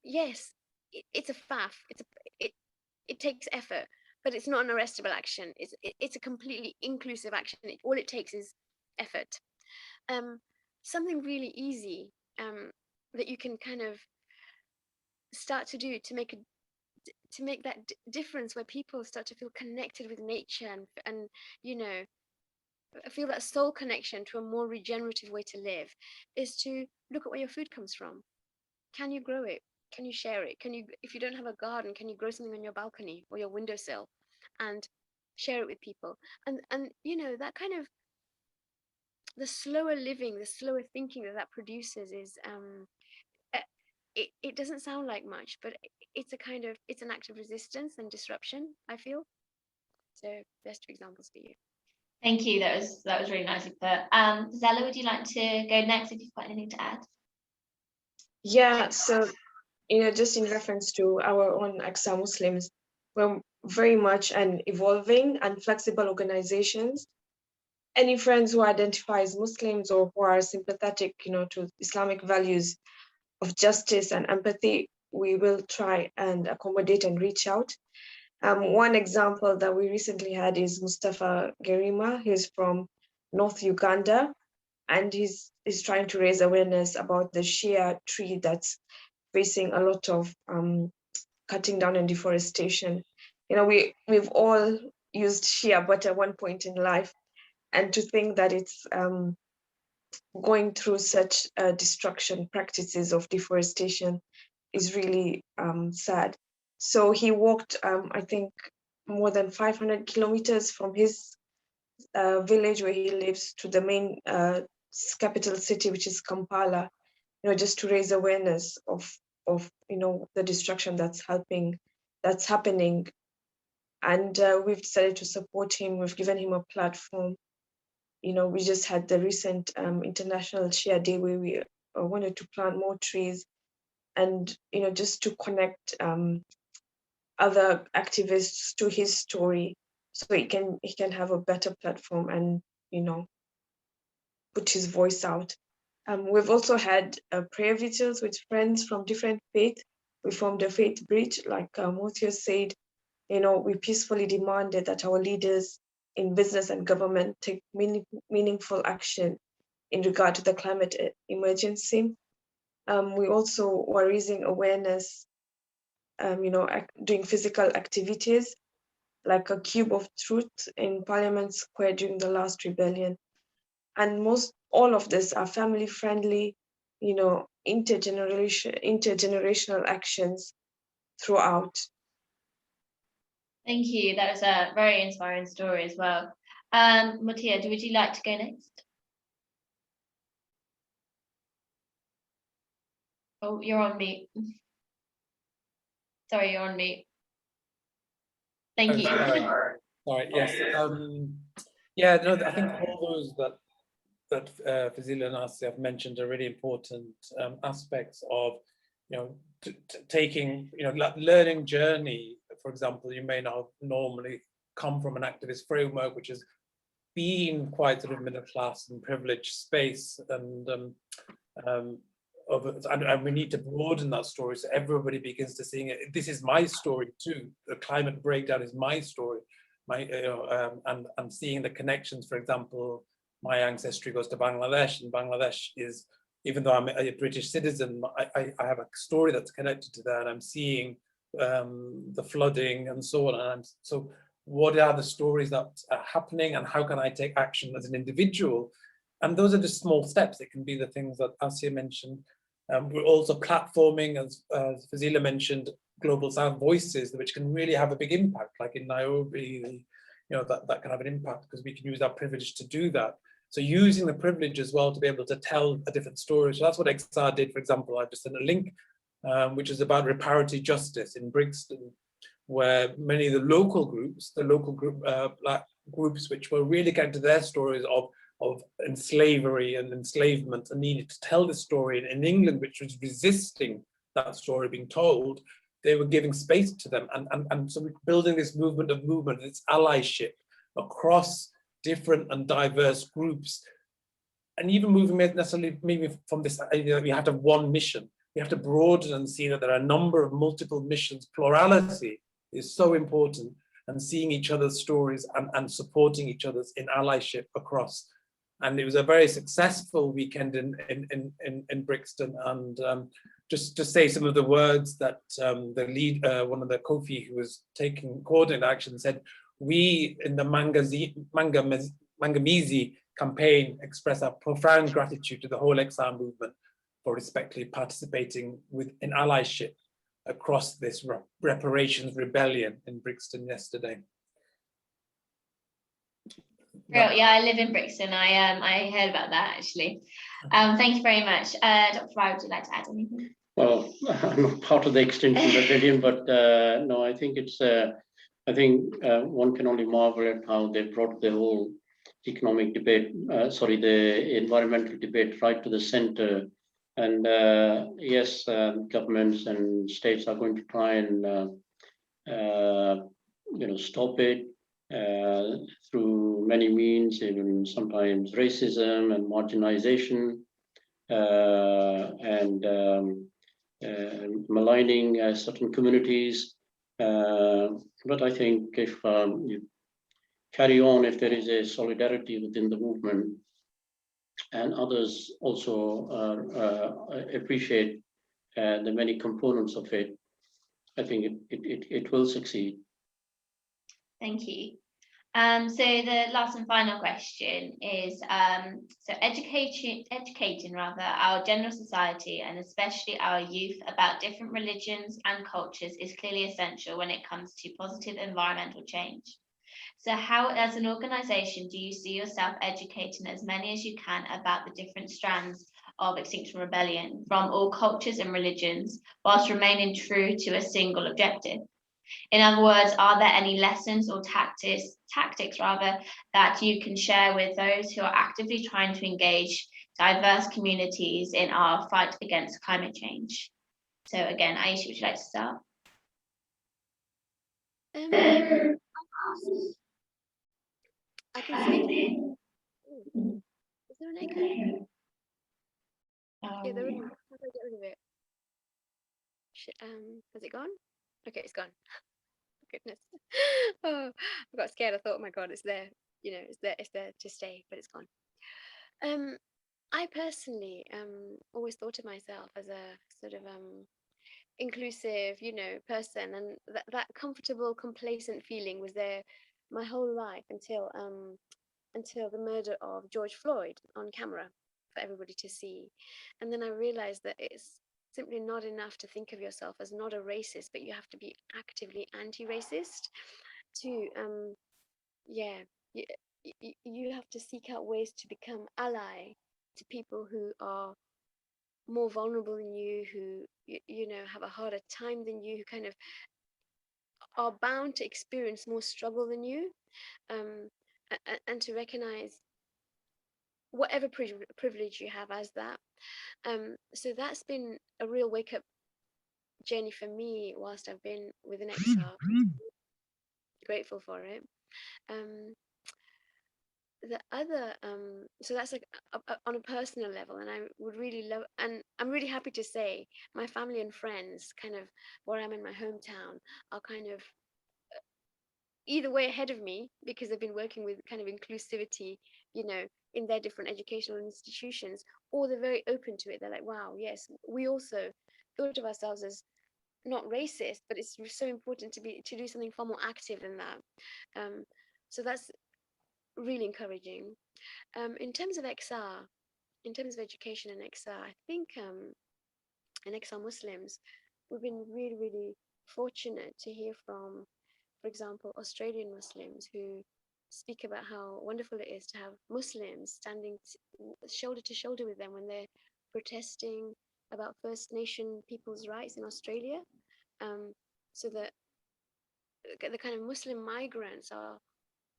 Yes, it's a faff. It takes effort, but it's not an arrestable action. It's a completely inclusive action. All it takes is effort. Something really easy that you can kind of start to do to make that difference, where people start to feel connected with nature and feel that soul connection to a more regenerative way to live, is to look at where your food comes from. Can you grow it? Can you share it? If you don't have a garden, can you grow something on your balcony or your windowsill and share it with people? And that kind of, the slower living, the slower thinking that produces is it doesn't sound like much, but it's an act of resistance and disruption, I feel. So there's 2 examples for you. Thank you. That was really nicely put. Zella, would you like to go next if you've got anything to add? Yeah, so just in reference to our own Aasiya Muslims, we're very much an evolving and flexible organizations. Any friends who identify as Muslims or who are sympathetic, to Islamic values of justice and empathy, we will try and accommodate and reach out. One example that we recently had is Mustafa Gerima. He's from North Uganda, and he's trying to raise awareness about the shea tree that's facing a lot of cutting down and deforestation. We've all used shea butter at one point in life, and to think that it's going through such destruction practices of deforestation is really sad. So he walked, I think, more than 500 kilometers from his village where he lives to the main capital city, which is Kampala, just to raise awareness of the destruction that's happening. And we've decided to support him. We've given him a platform. We just had the recent International Shea Day where we wanted to plant more trees, and just to connect other activists to his story, so he can have a better platform and put his voice out. We've also had prayer vigils with friends from different faiths. We formed a faith bridge, like Mothiur said. We peacefully demanded that our leaders in business and government take meaningful action in regard to the climate emergency. We also were raising awareness, doing physical activities like a cube of truth in Parliament Square during the last rebellion. And all of this are family friendly, intergenerational actions throughout. Thank you. That was a very inspiring story as well. Mothiur, would you like to go next? Oh, you're on mute. Sorry, you're on mute. Thank you. Sorry, yes. Yeah, no, I think all those that Fazeela and Aasiya have mentioned are really important aspects of, taking, learning journey. For example, you may not normally come from an activist framework, which has been quite sort of middle class and privileged space, and and we need to broaden that story so everybody begins to see it. This is my story too. The climate breakdown is my story. And seeing the connections. For example, my ancestry goes to Bangladesh, and Bangladesh is, even though I'm a British citizen, I have a story that's connected to that. I'm seeing the flooding and so on. And so what are the stories that are happening, and how can I take action as an individual? And those are the small steps. It can be the things that Aasiya mentioned. We're also platforming, as Fazeela mentioned, Global South voices, which can really have a big impact, like in Nairobi, that can have an impact because we can use our privilege to do that. So using the privilege as well to be able to tell a different story. So that's what XR did, for example. I've just sent a link, which is about reparative justice in Brixton, where many of the local groups, black groups, which were really getting to their stories of slavery and enslavement, and needed to tell the story in England, which was resisting that story being told, they were giving space to them. And so we're building this movement, this allyship across different and diverse groups. And even moving necessarily maybe from this idea that we have to have one mission, we have to broaden and see that there are a number of multiple missions. Plurality is so important, and seeing each other's stories and supporting each other's in allyship across. And it was a very successful weekend in Brixton. And just to say some of the words that the lead, one of the Kofi who was coordinating action said, we in the Mangamizi campaign express our profound gratitude to the whole XR movement for respectfully participating in allyship across this reparations rebellion in Brixton yesterday. Yeah, I live in Brixton. I heard about that actually. Thank you very much. Dr. Rai, would you like to add anything? Well, I'm not part of the Extinction Rebellion, but no, I think it's. I think one can only marvel at how they brought the whole economic debate, the environmental debate, right to the center. And yes, governments and states are going to try and stop it through many means, even sometimes racism and marginalization and maligning certain communities. But I think if you carry on, if there is a solidarity within the movement, and others also appreciate the many components of it, I think it will succeed. Thank you. So the last and final question is, so educating our general society, and especially our youth, about different religions and cultures is clearly essential when it comes to positive environmental change. So how, as an organisation, do you see yourself educating as many as you can about the different strands of Extinction Rebellion from all cultures and religions, whilst remaining true to a single objective? In other words, are there any lessons or tactics that you can share with those who are actively trying to engage diverse communities in our fight against climate change? So again, Aisha, would you like to start? I can speak. Is there an echo? Yeah, there is. How do I get rid of it? Has it gone? Okay, it's gone. Goodness. Oh, I got scared. I thought, oh my God, it's there. It's there to stay, but it's gone. I personally always thought of myself as a sort of inclusive, person, and that comfortable, complacent feeling was there my whole life until the murder of George Floyd on camera for everybody to see. And then I realized that it's simply not enough to think of yourself as not a racist, but you have to be actively anti-racist to you have to seek out ways to become ally to people who are more vulnerable than you, who have a harder time than you, who kind of are bound to experience more struggle than you, and to recognize whatever privilege you have as that. So that's been a real wake-up journey for me whilst I've been with an XR. Grateful for it. the other, so that's like on a personal level, and I would really love, and I'm really happy to say my family and friends, kind of where I'm in my hometown, are kind of either way ahead of me because they've been working with kind of inclusivity, you know, in their different educational institutions, or they're very open to it. They're like, wow, yes, we also thought of ourselves as not racist, but it's so important to do something far more active than that. So that's really encouraging. In terms of XR, in terms of education and XR, I think in XR Muslims, we've been really, really fortunate to hear from, for example, Australian Muslims who speak about how wonderful it is to have Muslims standing shoulder to shoulder with them when they're protesting about First Nation people's rights in Australia. So that the kind of Muslim migrants are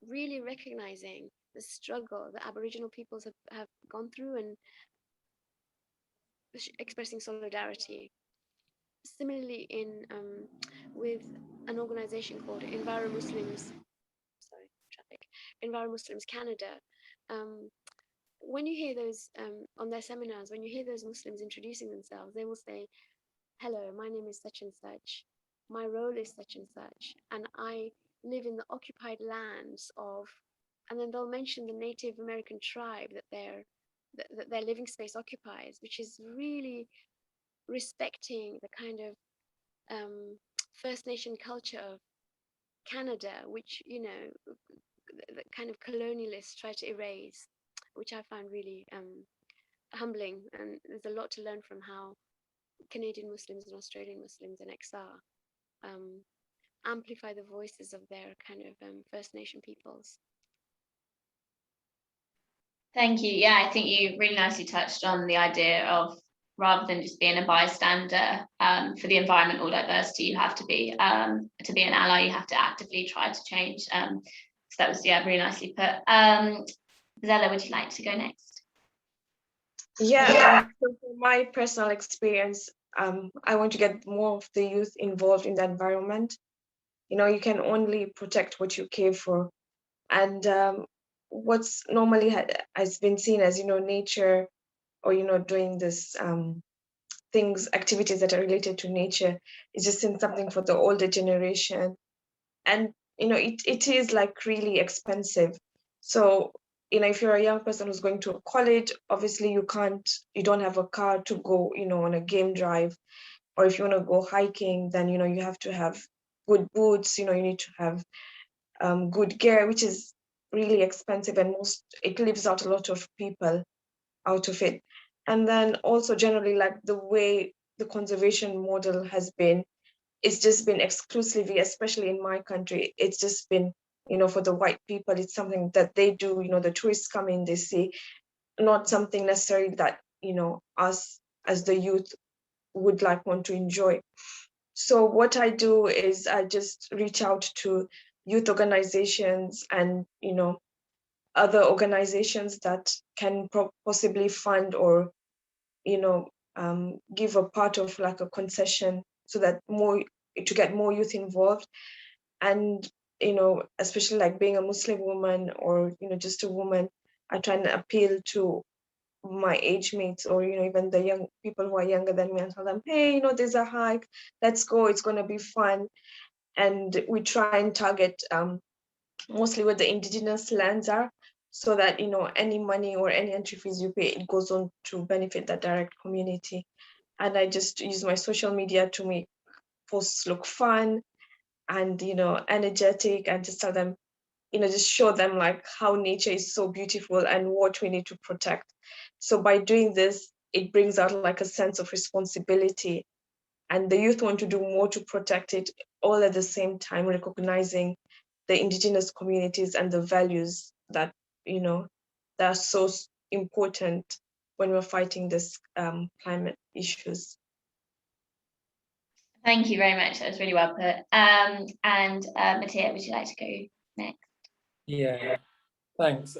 really recognizing the struggle that Aboriginal peoples have gone through and expressing solidarity. Similarly, in with an organization called Enviro Muslims Canada, when you hear those on their seminars, when you hear those Muslims introducing themselves, they will say, hello, my name is such and such, my role is such and such, and I live in the occupied lands of, and then they'll mention the Native American tribe that their living space occupies, which is really respecting the kind of First Nation culture of Canada, which, you know, the kind of colonialists try to erase, which I find really humbling. And there's a lot to learn from how Canadian Muslims and Australian Muslims and XR amplify the voices of their kind of First Nation peoples. Thank you. Yeah, I think you really nicely touched on the idea of, rather than just being a bystander for the environmental diversity, you have to be an ally, you have to actively try to change. So that was, yeah, really nicely put. Fazeela, would you like to go next? Yeah, so from my personal experience, I want to get more of the youth involved in the environment. You know, you can only protect what you care for. And what's normally has been seen as, you know, nature, or, you know, doing this activities that are related to nature, is just in something for the older generation. And, you know, it is like really expensive. So, you know, if you're a young person who's going to college, obviously you don't have a car to go, you know, on a game drive. Or if you want to go hiking, then, you know, you have to have good boots, you know, you need to have good gear, which is really expensive, and it leaves out a lot of people out of it. And then also generally, like, the way the conservation model has been, it's just been exclusively, especially in my country, it's just been, you know, for the white people. It's something that they do, you know, the tourists come in, they see, not something necessarily that, you know, us as the youth would want to enjoy. So what I do is I just reach out to youth organizations and, you know, other organizations that can possibly fund or, you know, give a part of like a concession so that to get more youth involved. And, you know, especially like being a Muslim woman, or, you know, just a woman, I try and appeal to my age mates, or, you know, even the young people who are younger than me, and tell them, hey, you know, there's a hike, let's go, it's going to be fun. And we try and target mostly where the indigenous lands are, so that, you know, any money or any entry fees you pay, it goes on to benefit the direct community. And I just use my social media to make posts look fun and, you know, energetic, and just tell them, you know, just show them like how nature is so beautiful and what we need to protect. So by doing this, it brings out like a sense of responsibility, and the youth want to do more to protect it, all at the same time recognizing the indigenous communities and the values that, you know, that are so important when we're fighting this climate issues. Thank you very much. That was really well put. And Mothiur, would you like to go next? Yeah, thanks.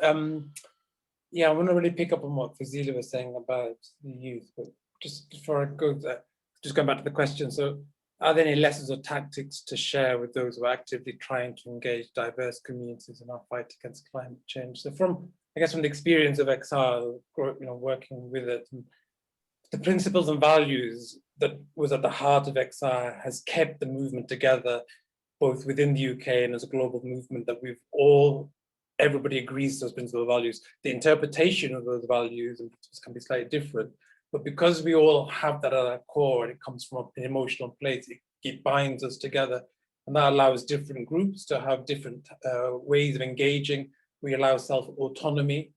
Yeah, I want to really pick up on what Fazeela was saying about the youth, but just before I go there, just going back to the question. So are there any lessons or tactics to share with those who are actively trying to engage diverse communities in our fight against climate change? So from, I guess, from the experience of XR, working with it, and the principles and values that was at the heart of XR has kept the movement together, both within the UK and as a global movement, that everybody agrees those principal values. The interpretation of those values can be slightly different, but because we all have that at our core and it comes from an emotional place, it binds us together, and that allows different groups to have different ways of engaging. We allow self-autonomy,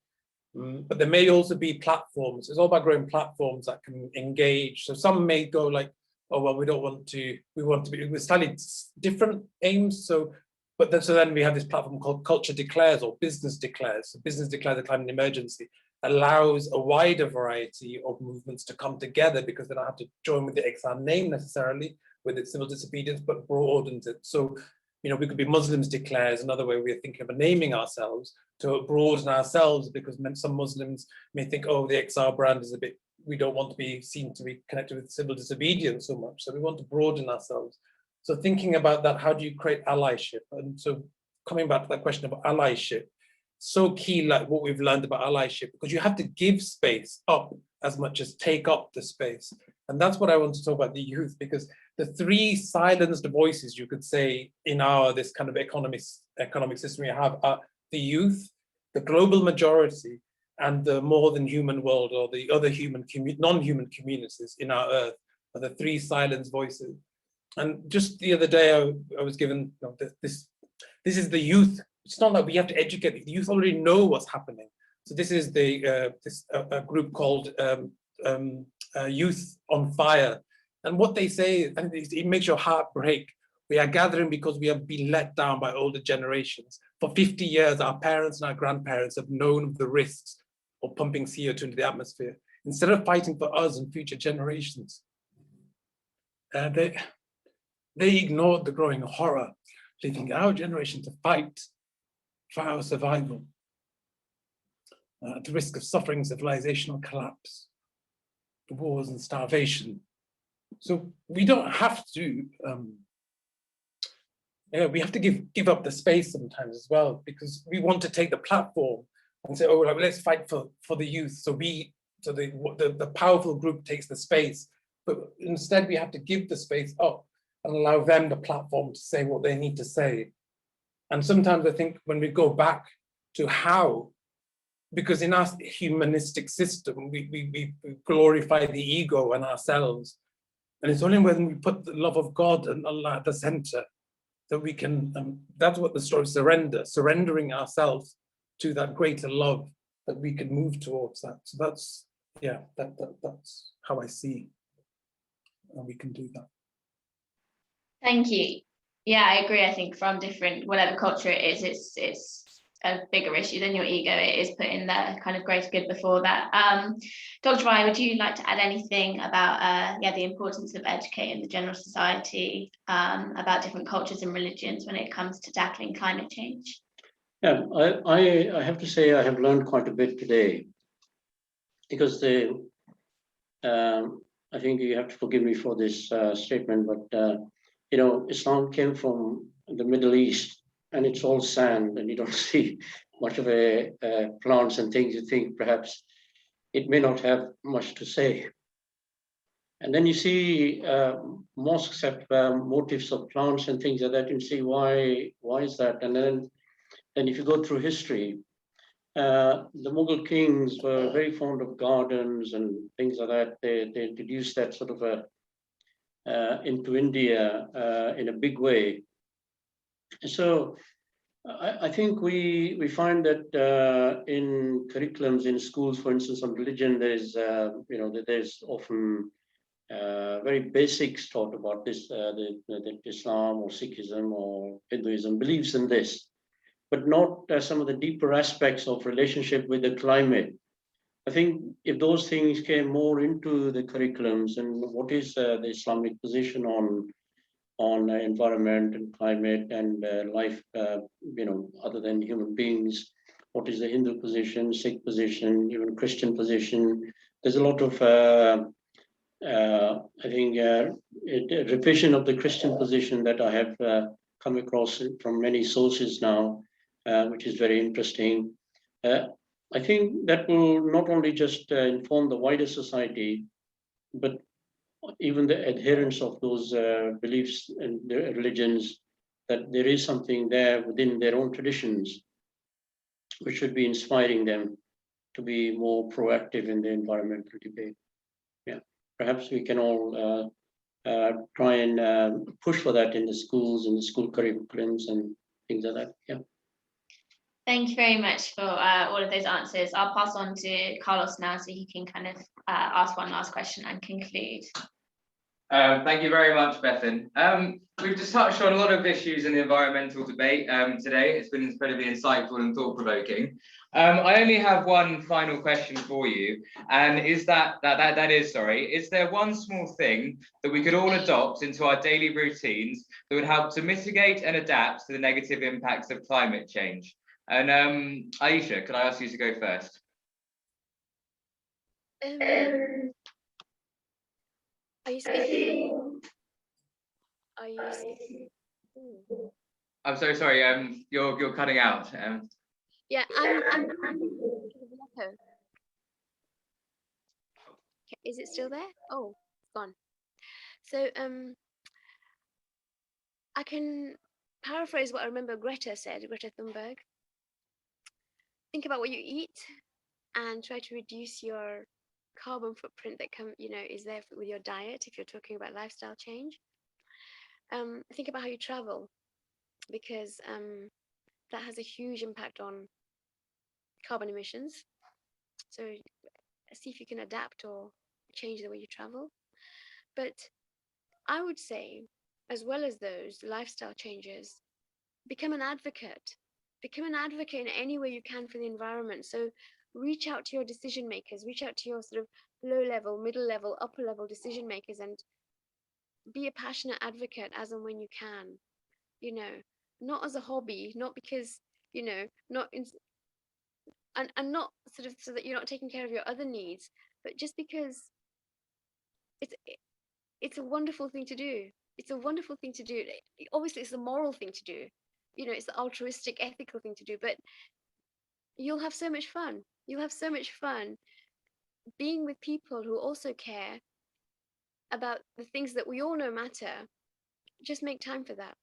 but there may also be platforms. It's all about growing platforms that can engage. So some may go like, oh, well, we want to be with slightly different aims. So then we have this platform called Culture Declares or Business Declares. So Business Declares a Climate Emergency allows a wider variety of movements to come together because they don't have to join with the XR name necessarily, with its civil disobedience, but broadens it. So, we could be Muslims Declares, another way we're thinking of naming ourselves, to broaden ourselves, because some Muslims may think, oh, the XR brand is a bit, we don't want to be seen to be connected with civil disobedience so much. So we want to broaden ourselves. So thinking about that, how do you create allyship? And so coming back to that question of allyship, so key, like what we've learned about allyship, because you have to give space up as much as take up the space. And that's what I want to talk about the youth, because the three silenced voices, you could say, in this kind of economic system we have are the youth, the global majority, and the more than human world, or the other non-human communities in our earth, are the three silenced voices. And just the other day, I was given this is the youth. It's not that we have to educate the youth; already know what's happening. So this is a group called Youth on Fire, and what they say, and it makes your heart break. We are gathering because we have been let down by older generations. For 50 years, our parents and our grandparents have known of the risks of pumping CO2 into the atmosphere. Instead of fighting for us and future generations, they ignored the growing horror, leaving our generation to fight for our survival, at the risk of suffering civilizational collapse, wars and starvation. So we don't have to, we have to give up the space sometimes as well, because we want to take the platform and say, oh, let's fight for the youth. So the powerful group takes the space, but instead we have to give the space up and allow them the platform to say what they need to say. And sometimes I think when we go back to how, because in our humanistic system, we glorify the ego and ourselves. And it's only when we put the love of God and Allah at the center that we can, that's what the story of surrendering ourselves to that greater love, that we can move towards that. So that's, that's how I see we can do that. Thank you. Yeah, I agree. I think from different, whatever culture it is, it's a bigger issue than your ego. It is putting the kind of greater good before that. Dr. Rai, would you like to add anything about the importance of educating the general society about different cultures and religions when it comes to tackling climate change? Yeah, I have to say I have learned quite a bit today, because I think you have to forgive me for this statement, but Islam came from the Middle East, and it's all sand, and you don't see much of a plants and things. You think perhaps it may not have much to say. And then you see mosques have motifs of plants and things like that. You see why is that? And then if you go through history, the Mughal kings were very fond of gardens and things like that. They introduced that sort of into India in a big way. So I think we find that in curriculums in schools, for instance, on religion, there's often very basics taught about this, that Islam or Sikhism or Hinduism believes in this, but not some of the deeper aspects of relationship with the climate. I think if those things came more into the curriculums, and what is the Islamic position on environment and climate and life, other than human beings, what is the Hindu position, Sikh position, even Christian position? There's a lot of, I think, revision of the Christian position that I have come across from many sources now, which is very interesting. I think that will not only just inform the wider society, but even the adherents of those beliefs and their religions, that there is something there within their own traditions, which should be inspiring them to be more proactive in the environmental debate. Yeah, perhaps we can all try and push for that in the schools and the school curriculums and things like that. Yeah. Thank you very much for all of those answers. I'll pass on to Carlos now so he can kind of ask one last question and conclude. Thank you very much, Bethan. We've just touched on a lot of issues in the environmental debate today. It's been incredibly insightful and thought-provoking. I only have one final question for you, and is is there one small thing that we could all adopt into our daily routines that would help to mitigate and adapt to the negative impacts of climate change? And Aisha, could I ask you to go first? Are you speaking? Are you speaking? I'm so sorry. You're cutting out. Yeah, I'm echo. Okay, is it still there? Oh, it's gone. So I can paraphrase what I remember Greta Thunberg. Think about what you eat and try to reduce your carbon footprint that is there with your diet if you're talking about lifestyle change. Think about how you travel, because that has a huge impact on carbon emissions. So see if you can adapt or change the way you travel. But I would say, as well as those lifestyle changes, become an advocate. Become an advocate in any way you can for the environment. So reach out to your decision makers, reach out to your sort of low level, middle level, upper level decision makers, and be a passionate advocate as and when you can. Not as a hobby, not because, not in, and not sort of so that you're not taking care of your other needs, but just because it's a wonderful thing to do. It's a wonderful thing to do. Obviously, it's a moral thing to do. It's the altruistic, ethical thing to do, but you'll have so much fun. You'll have so much fun being with people who also care about the things that we all know matter. Just make time for that.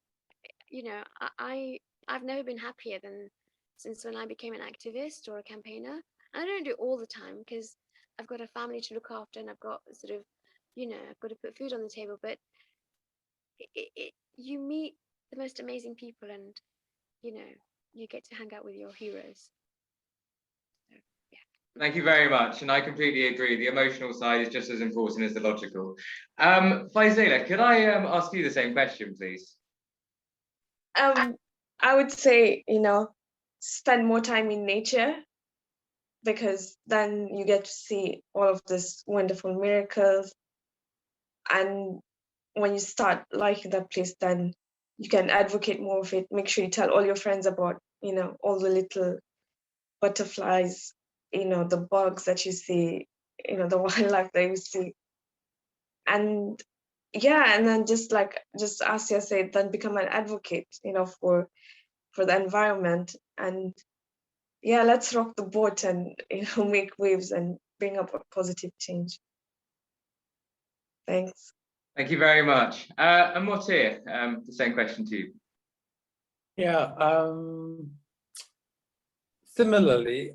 I've never been happier than since when I became an activist or a campaigner. And I don't do it all the time because I've got a family to look after and I've got sort of, I've got to put food on the table. But you meet the most amazing people, and you get to hang out with your heroes. So, yeah. Thank you very much, and I completely agree. The emotional side is just as important as the logical. Fazeela, could I ask you the same question, please? I would say, spend more time in nature, because then you get to see all of these wonderful miracles. And when you start liking that place, then you can advocate more of it. Make sure you tell all your friends about, all the little butterflies, the bugs that you see, the wildlife that you see. And yeah, and then just Aasiya said, then become an advocate, for the environment. And yeah, let's rock the boat and make waves and bring up a positive change. Thanks. Thank you very much. And Mothiur, the same question to you. Yeah, similarly,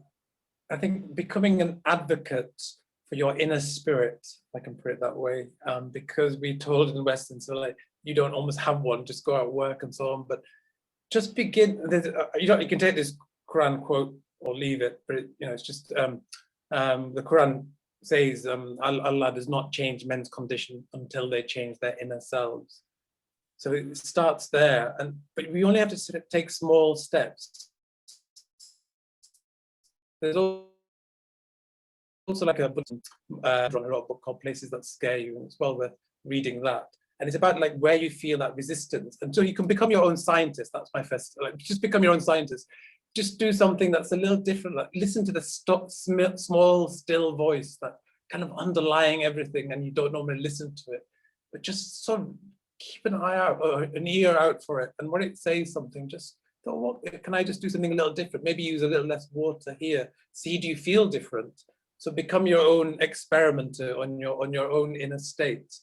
I think becoming an advocate for your inner spirit, if I can put it that way, because we're told in Western, so like, you don't almost have one, just go out work and so on, but just begin, you can take this Quran quote or leave it, but it's just, the Quran says Allah does not change men's condition until they change their inner selves. So it starts there, but we only have to sort of take small steps. There's also like a book, a book called Places That Scare You, and it's well worth reading that. And it's about like where you feel that resistance, and so you can become your own scientist. That's my first, just become your own scientist. Just do something that's a little different. Like listen to the small, still voice that kind of underlying everything, and you don't normally listen to it. but just sort of keep an eye out or an ear out for it. And when it says something, just go, what can I just do something a little different? Maybe use a little less water here. See, do you feel different? So become your own experimenter on your own inner state.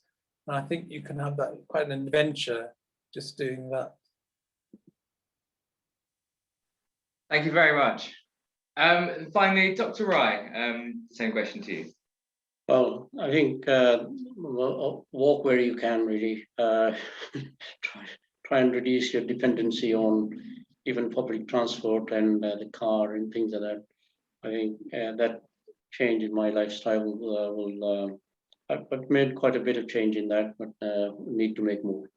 And I think you can have that quite an adventure just doing that. Thank you very much. Finally, Dr. Rai, same question to you. Well, I think walk where you can, really. Try and reduce your dependency on even public transport and the car and things like that. I think that change in my lifestyle I've made quite a bit of change in that, but need to make more.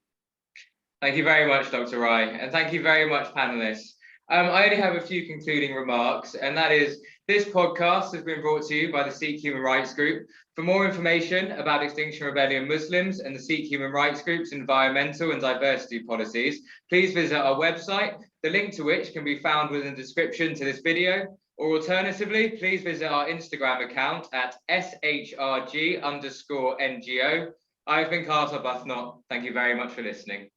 Thank you very much, Dr. Rai, and thank you very much, panelists. I only have a few concluding remarks, and that is, this podcast has been brought to you by the Sikh Human Rights Group. For more information about Extinction Rebellion Muslims and the Sikh Human Rights Group's environmental and diversity policies, please visit our website, the link to which can be found within the description to this video, or alternatively, please visit our Instagram account at SHRG_NGO. I've been Arbuthnott. Thank you very much for listening.